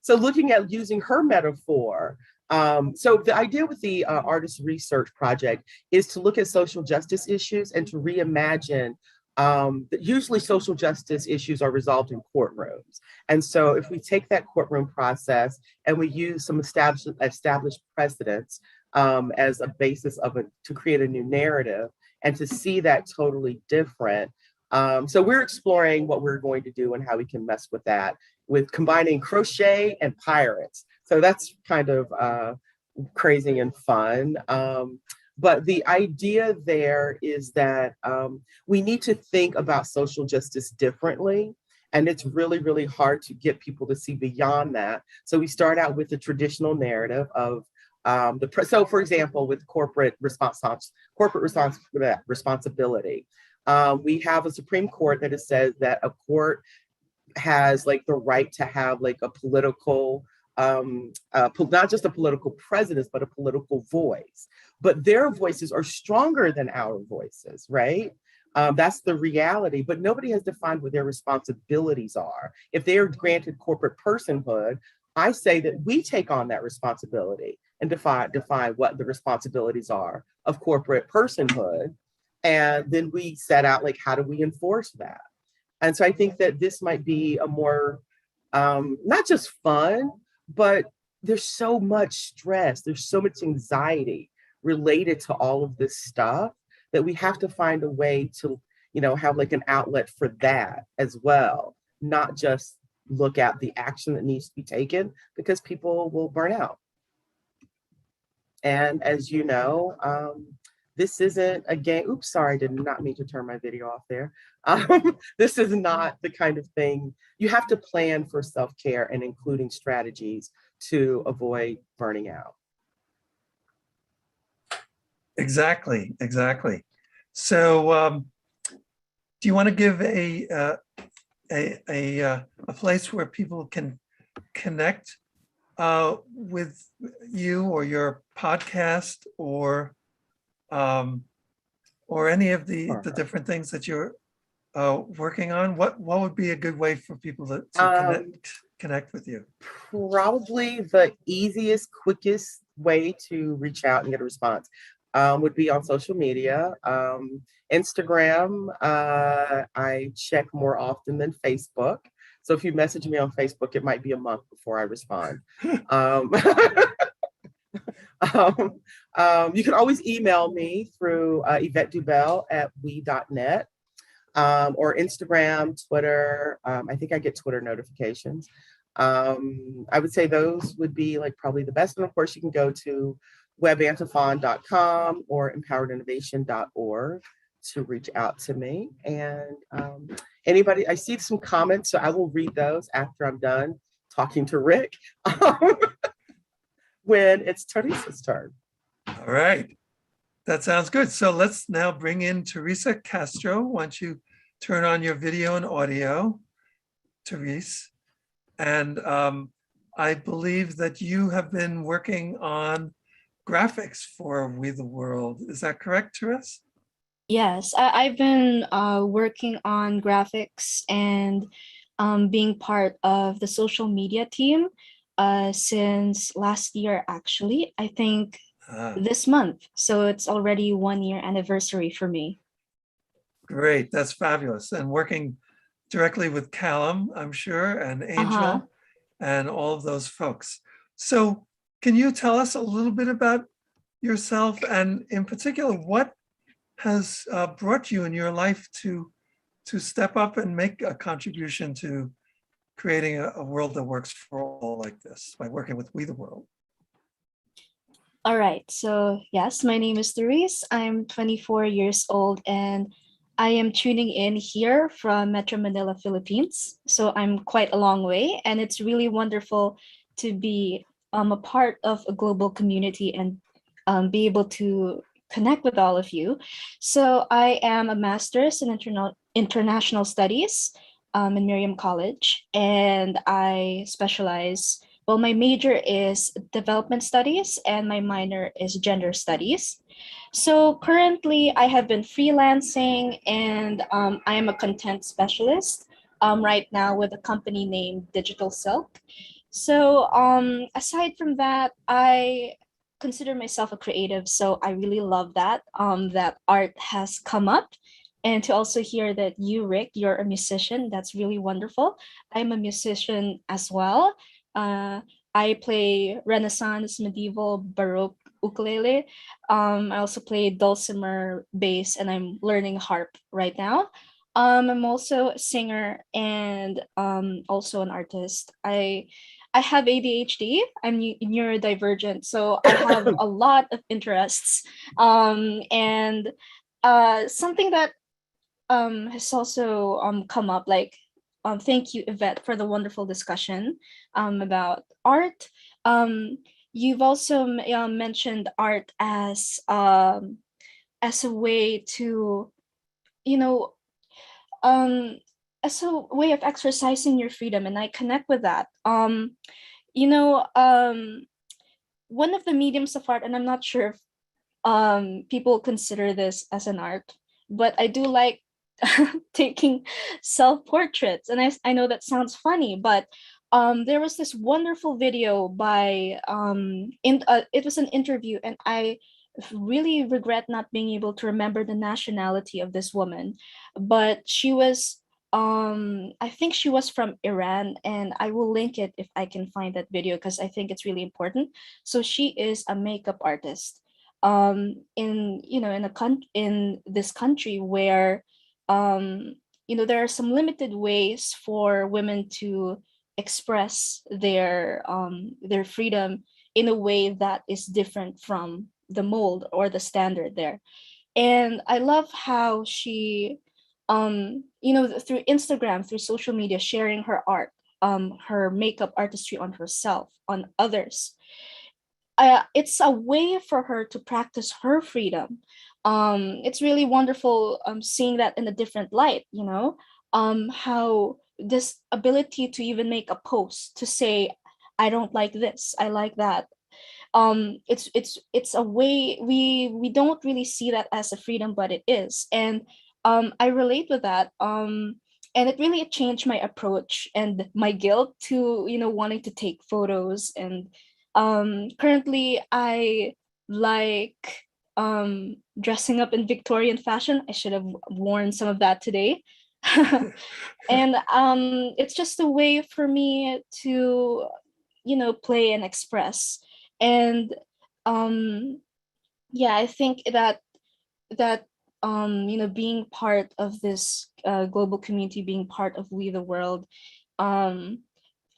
looking at using her metaphor. So the idea with the artist research project is to look at social justice issues and to reimagine that usually social justice issues are resolved in courtrooms. And so if we take that courtroom process and we use some established precedents as a basis to create a new narrative and to see that totally different. So we're exploring what we're going to do and how we can mess with that, with combining crochet and pirates. So that's kind of crazy and fun. But the idea there is that we need to think about social justice differently. And it's really, really hard to get people to see beyond that. So we start out with the traditional narrative of so for example, with corporate responsibility, we have a Supreme Court that has said that a court has like the right to have like a political, not just a political presence, but a political voice. But their voices are stronger than our voices, right? That's the reality, but nobody has defined what their responsibilities are. If they are granted corporate personhood, I say that we take on that responsibility and define what the responsibilities are of corporate personhood. And then we set out like, how do we enforce that? And so I think that this might be a more, not just fun, but there's so much stress, there's so much anxiety related to all of this stuff that we have to find a way to, have like an outlet for that as well, not just look at the action that needs to be taken, because people will burn out. And as you know, this isn't a game. Oops, sorry, I did not mean to turn my video off there. This is not the kind of thing, you have to plan for self-care and including strategies to avoid burning out. Exactly. So do you want to give a place where people can connect with you or your podcast or any of the different things that you're working on? What would be a good way for people to connect with you? Probably the easiest, quickest way to reach out and get a response would be on social media. Instagram, I check more often than Facebook. So if you message me on Facebook, it might be a month before I respond. You can always email me through Yvette Dubell at we.net. Or Instagram, Twitter. I think I get Twitter notifications. I would say those would be like probably the best. And of course, you can go to webantiphon.com or empoweredinnovation.org to reach out to me. And anybody, I see some comments, so I will read those after I'm done talking to Rick when it's Therese's turn. All right. That sounds good. So let's now bring in Teresa Castro. Why don't you turn on your video and audio, Therese? And I believe that you have been working on graphics for We the World. Is that correct, Therese? Yes, I've been working on graphics and being part of the social media team since last year, actually. I think this month. So it's already 1 year anniversary for me. Great, that's fabulous. And working directly with Callum, I'm sure, and Angel, and all of those folks. So can you tell us a little bit about yourself, and in particular, what has brought you in your life to step up and make a contribution to creating a world that works for all like this by working with We the World? All right, so yes, my name is Therese. I'm 24 years old and I am tuning in here from Metro Manila, Philippines. So I'm quite a long way, and it's really wonderful to be a part of a global community and be able to connect with all of you. So I am a master's in international studies in Miriam College, and I specialize, well, my major is development studies and my minor is gender studies. So currently I have been freelancing, and I am a content specialist right now with a company named Digital Silk. So aside from that, I consider myself a creative. So I really love that, that art has come up. And to also hear that you, Rick, you're a musician, that's really wonderful. I'm a musician as well. I play Renaissance, medieval, Baroque ukulele. I also play dulcimer bass, and I'm learning harp right now. I'm also a singer and also an artist. I have ADHD. I'm neurodivergent, so I have a lot of interests. And something that has also come up, like thank you, Yvette, for the wonderful discussion about art. You've also mentioned art as a way to, you know, as a way of exercising your freedom, and I connect with that. You know, one of the mediums of art, and I'm not sure if people consider this as an art, but I do like taking self-portraits, and I know that sounds funny, but there was this wonderful video by it was an interview, and I really regret not being able to remember the nationality of this woman, but she was I think she was from Iran, and I will link it if I can find that video because I think it's really important. So she is a makeup artist in, you know, in this country where you know, there are some limited ways for women to express their freedom in a way that is different from the mold or the standard there. And I love how she you know, through Instagram, through social media, sharing her art, her makeup artistry on herself, on others. It's a way for her to practice her freedom it's really wonderful seeing that in a different light, how this ability to even make a post to say, I don't like this, I like that. It's a way we don't really see that as a freedom, but it is. And I relate with that. And it really changed my approach and my guilt to, wanting to take photos. And currently I like dressing up in Victorian fashion. I should have worn some of that today. And it's just a way for me to, play and express. And yeah, I think that being part of this global community, being part of We the World, um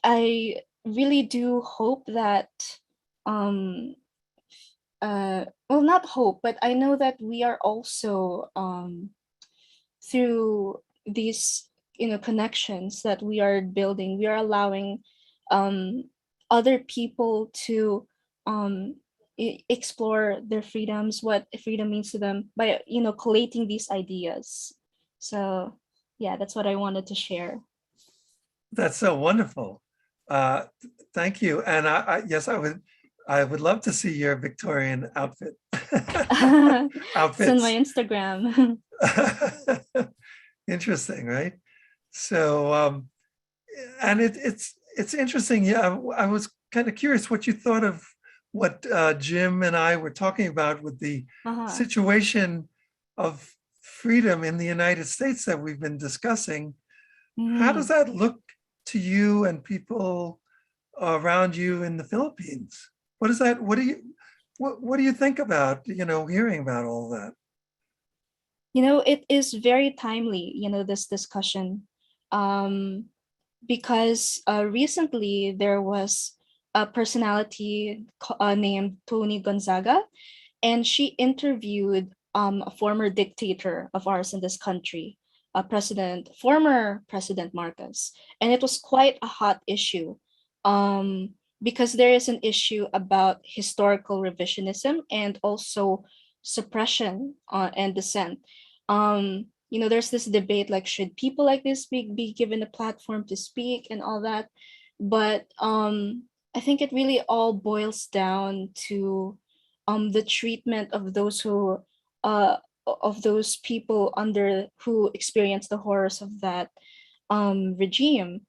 I really do hope that um well, not hope, but I know that we are also through these, connections that we are building, we are allowing um other people to um explore their freedoms, what freedom means to them, by, collating these ideas. So yeah, that's what I wanted to share. That's so wonderful. Thank you. And yes, I would love to see your Victorian outfit. It's on my Outfits. Instagram. Interesting, right? So, and it's interesting. Yeah, I was kind of curious what you thought of what Jim and I were talking about with the Uh-huh. situation of freedom in the United States that we've been discussing. How does Mhm. that look to you and people around you in the Philippines? What is that? What do you think about, hearing about all that? It is very timely, this discussion. Um, because recently there was a personality named Tony Gonzaga, and she interviewed a former dictator of ours in this country, former President Marcos, and it was quite a hot issue, um, because there is an issue about historical revisionism and also suppression and dissent. There's this debate like, should people like this be given a platform to speak and all that, but I think it really all boils down to the treatment of those who of those people under who experience the horrors of that regime,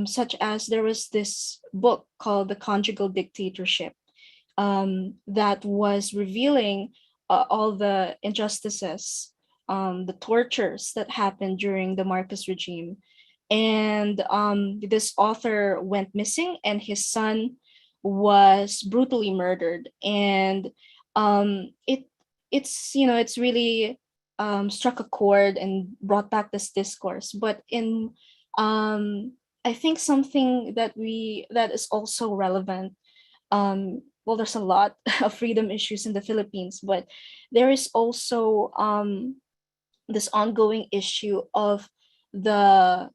such as there was this book called The Conjugal Dictatorship, that was revealing all the injustices, the tortures that happened during the Marcos regime. And this author went missing, and his son was brutally murdered. And it's really struck a chord and brought back this discourse. But in I think something that is also relevant, well, there's a lot of freedom issues in the Philippines, but there is also this ongoing issue of the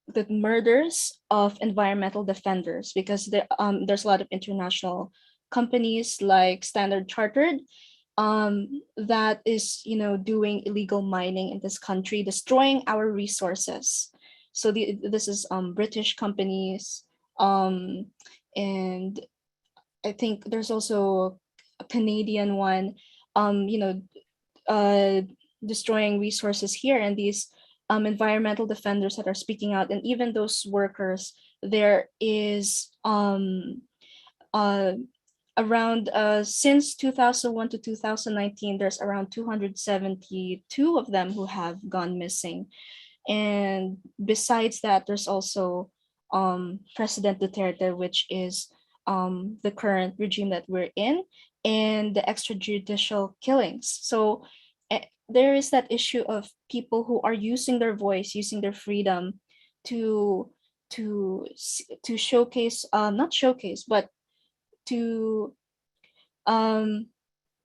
the murders of environmental defenders, because there's a lot of international companies like Standard Chartered that is, doing illegal mining in this country, destroying our resources. So this is British companies, um, and I think there's also a Canadian one, um, you know, uh, destroying resources here, and these environmental defenders that are speaking out, and even those workers. There is uh, around since 2001 to 2019, there's around 272 of them who have gone missing. And besides that, there's also President Duterte, which is the current regime that we're in, and the extrajudicial killings. So there is that issue of people who are using their voice, using their freedom to to showcase, not showcase, but to um,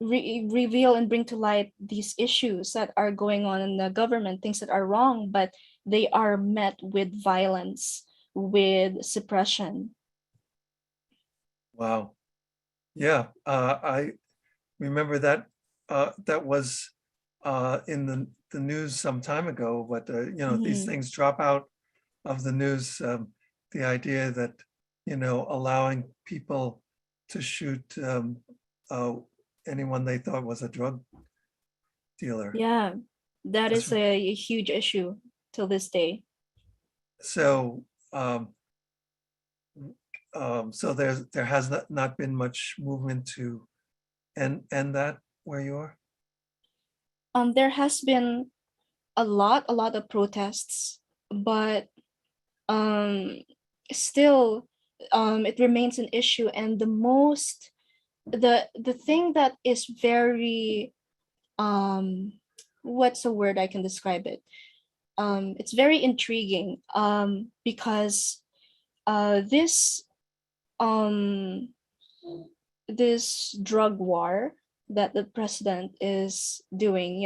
reveal and bring to light these issues that are going on in the government, things that are wrong, but they are met with violence, with suppression. Wow. Yeah, I remember that that was in the news some time ago, but these Mhm. things drop out of the news. The idea that allowing people to shoot anyone they thought was a drug dealer. Yeah, that That's is a huge issue till this day. so. So there has not been much movement to end that where you are. There has been a lot of protests, but um, still, it remains an issue. And the thing that is very what's a word I can describe it? It's very intriguing because this um this drug war that the president is doing,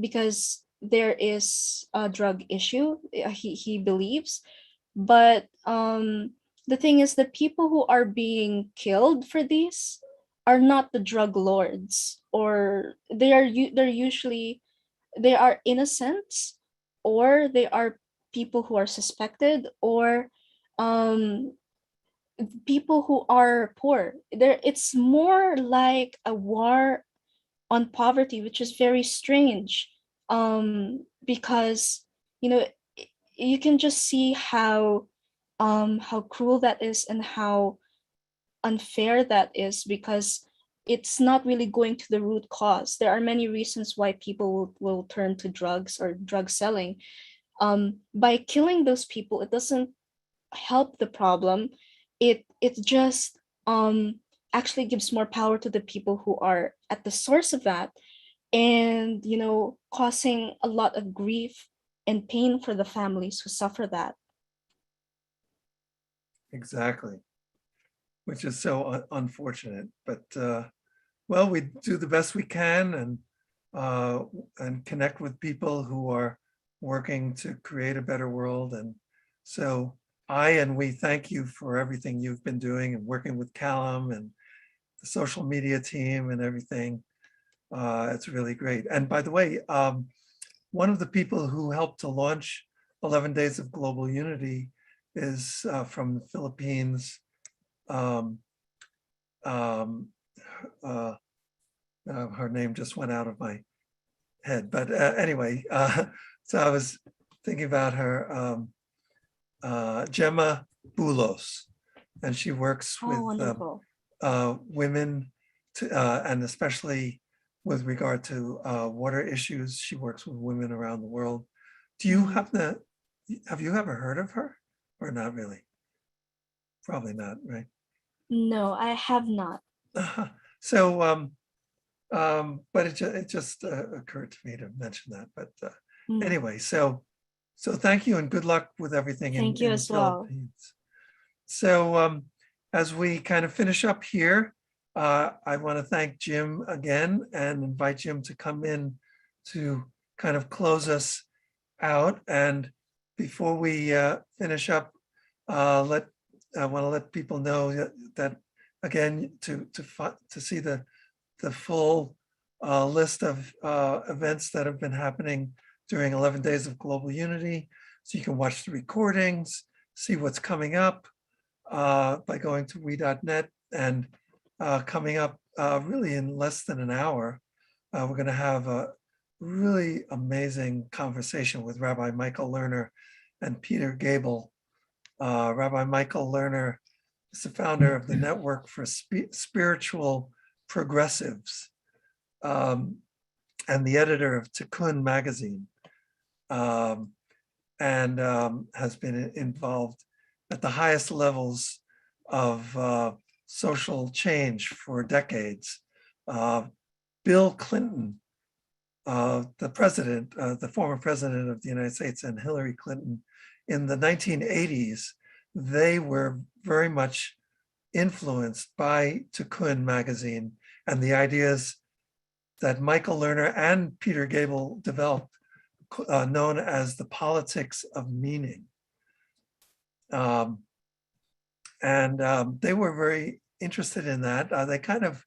because there is a drug issue, he believes, but the thing is, the people who are being killed for these are not the drug lords, or they're usually, they are innocents, or they are people who are suspected, or um people who are poor. There, it's more like a war on poverty, which is very strange. Because you can just see how cruel that is and how unfair that is, because it's not really going to the root cause. There are many reasons why people will turn to drugs or drug selling. By killing those people, it doesn't help the problem. It just actually gives more power to the people who are at the source of that, and causing a lot of grief and pain for the families who suffer that. Exactly, which is so unfortunate. But well, we do the best we can and connect with people who are working to create a better world. And so we thank you for everything you've been doing and working with Callum and the social media team and everything. It's really great. And by the way, one of the people who helped to launch 11 Days of Global Unity is from the Philippines. Um, um, her name just went out of my head, but anyway, so I was thinking about her, Gemma Bulos, and she works Oh, with wonderful. women and especially with regard to water issues. She works with women around the world. Do you have you ever heard of her or not really? Probably not, right? No, I have not. So, but it just occurred to me to mention that. But Mm. anyway, so thank you and good luck with everything Thank you in the as well. Philippines. So as we kind of finish up here, I want to thank Jim again and invite Jim to come in to kind of close us out. And before we finish up, I want to let people know that again, to see the full list of events that have been happening during 11 Days of Global Unity. So you can watch the recordings, see what's coming up by going to we.net. And coming up really in less than an hour, we're going to have a really amazing conversation with Rabbi Michael Lerner and Peter Gable. Rabbi Michael Lerner is the founder of the Network for Spiritual Progressives and the editor of Tikkun magazine, and has been involved at the highest levels of social change for decades. Bill Clinton, the former president of the United States, and Hillary Clinton, in the 1980s, they were very much influenced by Tikkun magazine and the ideas that Michael Lerner and Peter Gable developed, known as the politics of meaning. And they were very interested in that. They kind of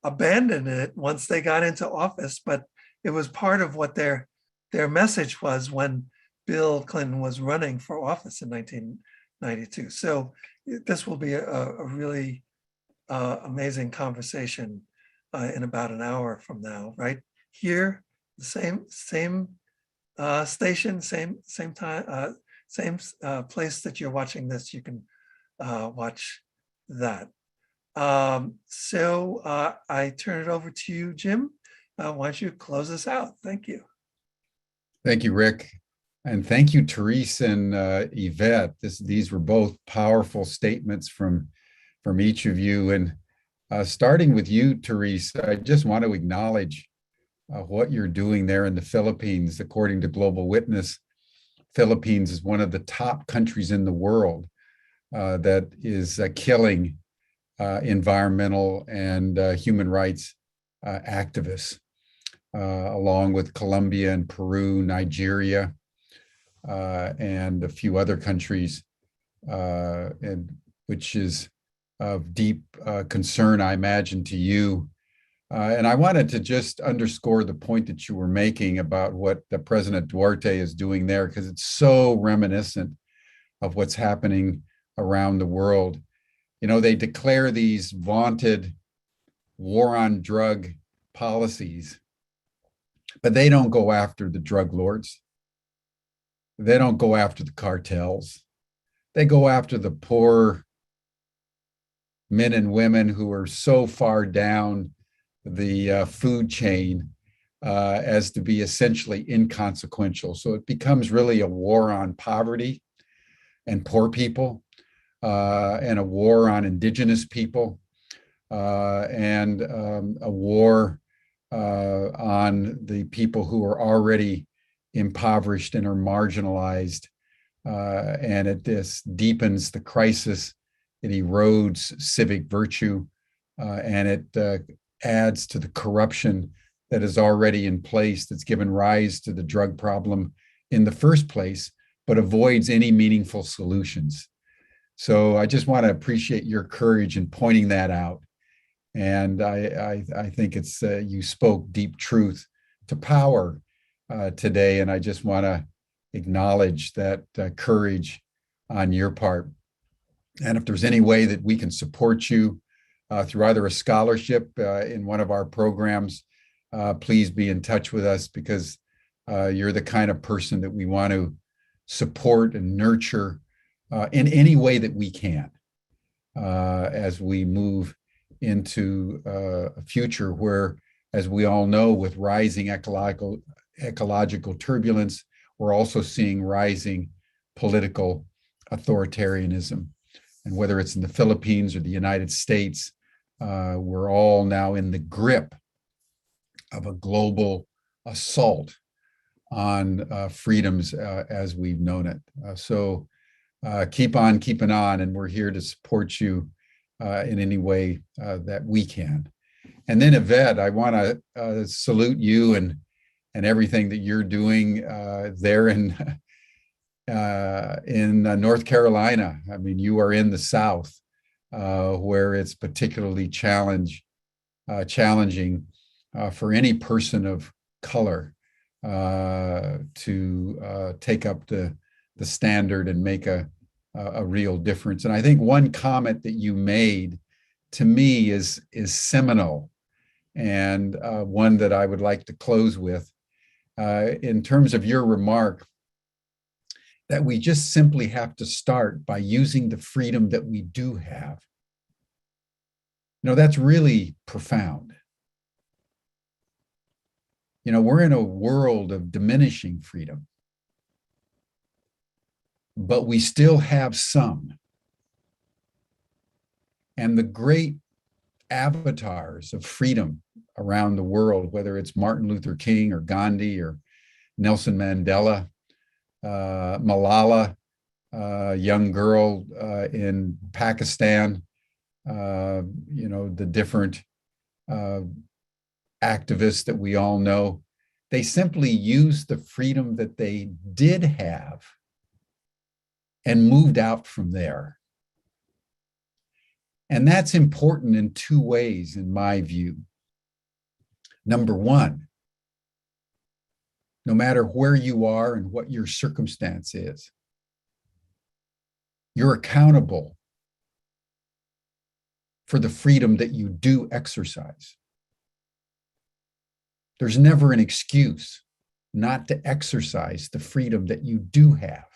abandoned it once they got into office, but it was part of what their message was when Bill Clinton was running for office in 1992. So this will be a really amazing conversation in about an hour from now, right here, the same station, same time, same place that you're watching this. You can watch that. So I turn it over to you, Jim. Why don't you close us out? Thank you. Thank you, Rick. And thank you, Therese and Yvette. These were both powerful statements from each of you. And starting with you, Therese, I just want to acknowledge what you're doing there in the Philippines. According to Global Witness, Philippines is one of the top countries in the world that is killing environmental and human rights activists, along with Colombia and Peru, Nigeria, and a few other countries, and which is of deep concern, I imagine, to you. And I wanted to just underscore the point that you were making about what President Duarte is doing there, because it's so reminiscent of what's happening around the world. You know, they declare these vaunted war on drug policies, but they don't go after the drug lords. They don't go after the cartels. They go after the poor men and women who are so far down the food chain as to be essentially inconsequential. So it becomes really a war on poverty and poor people, and a war on indigenous people, and a war on the people who are already impoverished and are marginalized. And it just deepens the crisis. It erodes civic virtue, and it adds to the corruption that is already in place, that's given rise to the drug problem in the first place, but avoids any meaningful solutions. So I just want to appreciate your courage in pointing that out. And I think it's you spoke deep truth to power today, and I just want to acknowledge that courage on your part. And if there's any way that we can support you through either a scholarship in one of our programs, please be in touch with us, because you're the kind of person that we want to support and nurture in any way that we can as we move into a future where, as we all know, with rising ecological turbulence, we're also seeing rising political authoritarianism. And whether it's in the Philippines or the United States, we're all now in the grip of a global assault on freedoms as we've known it. So keep on keeping on, and we're here to support you in any way that we can. And then Yvette, I want to salute you and everything that you're doing there in North Carolina. I mean, you are in the South, where it's particularly challenging for any person of color to take up the standard and make a real difference. And I think one comment that you made to me is seminal, and one that I would like to close with, in terms of your remark that we just simply have to start by using the freedom that we do have. You know, that's really profound. You know, we're in a world of diminishing freedom, but we still have some. And the great avatars of freedom around the world, whether it's Martin Luther King or Gandhi or Nelson Mandela, Malala, young girl in Pakistan, you know, the different activists that we all know, they simply used the freedom that they did have and moved out from there. And that's important in two ways, in my view. Number one, no matter where you are and what your circumstance is, you're accountable for the freedom that you do exercise. There's never an excuse not to exercise the freedom that you do have.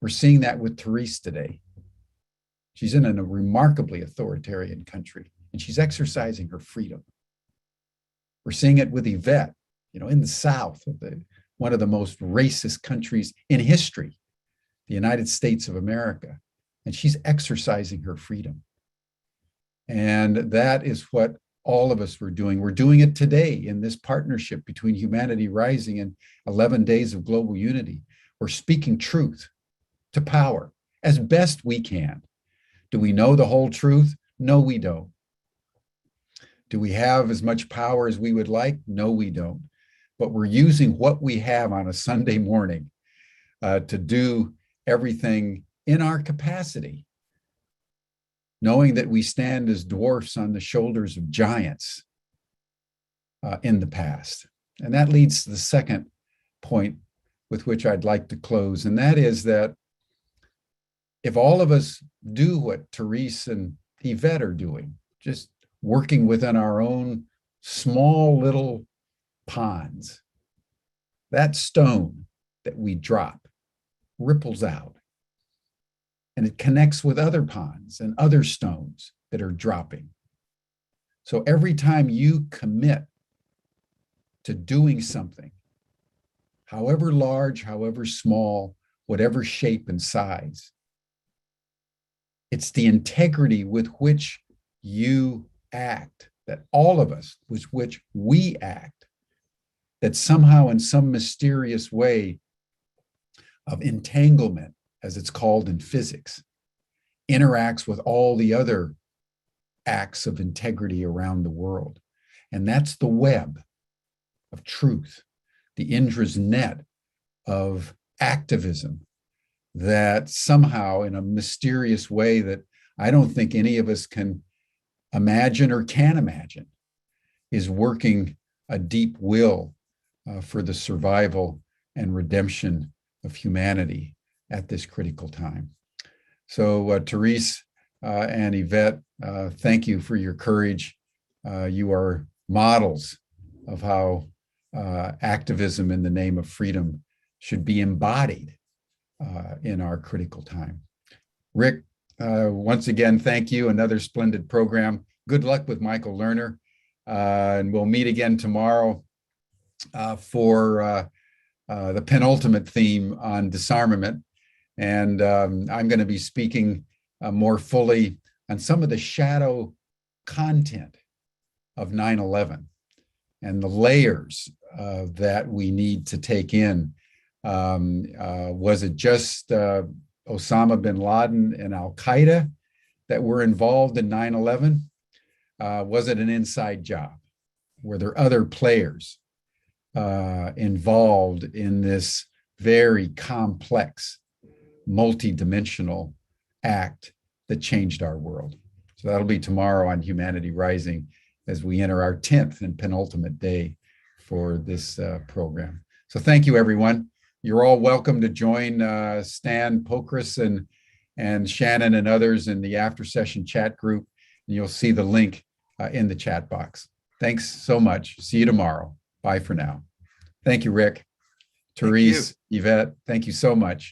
We're seeing that with Therese today. She's in a remarkably authoritarian country, and she's exercising her freedom. We're seeing it with Yvette, in the South, one of the most racist countries in history, the United States of America, and she's exercising her freedom. And that is what all of us were doing. We're doing it today in this partnership between Humanity Rising and 11 Days of Global Unity. We're speaking truth to power as best we can. Do we know the whole truth? No, we don't. Do we have as much power as we would like? No, we don't. But we're using what we have on a Sunday morning to do everything in our capacity, knowing that we stand as dwarfs on the shoulders of giants in the past. And that leads to the second point with which I'd like to close, and that is that if all of us do what Therese and Yvette are doing, just working within our own small little ponds, that stone that we drop ripples out and it connects with other ponds and other stones that are dropping. So every time you commit to doing something, however large, however small, whatever shape and size, it's the integrity with which you act, that all of us, with which we act, that somehow in some mysterious way of entanglement, as it's called in physics, interacts with all the other acts of integrity around the world. And that's the web of truth, the Indra's net of activism that somehow in a mysterious way that I don't think any of us can imagine or can imagine is working a deep will for the survival and redemption of humanity at this critical time. So Therese and Yvette, thank you for your courage. You are models of how activism in the name of freedom should be embodied in our critical time. Rick, once again, thank you. Another splendid program. Good luck with Michael Lerner. And we'll meet again tomorrow for the penultimate theme on disarmament. And I'm going to be speaking more fully on some of the shadow content of 9/11 and the layers that we need to take in. Was it just Osama bin Laden and Al-Qaeda that were involved in 9/11? Was it an inside job? Were there other players involved in this very complex, multi-dimensional act that changed our world? So that'll be tomorrow on Humanity Rising as we enter our 10th and penultimate day for this program. So thank you, everyone. You're all welcome to join Stan Pokris and Shannon and others in the after session chat group. And you'll see the link in the chat box. Thanks so much. See you tomorrow. Bye for now. Thank you, Rick. Therese, Yvette, thank you so much.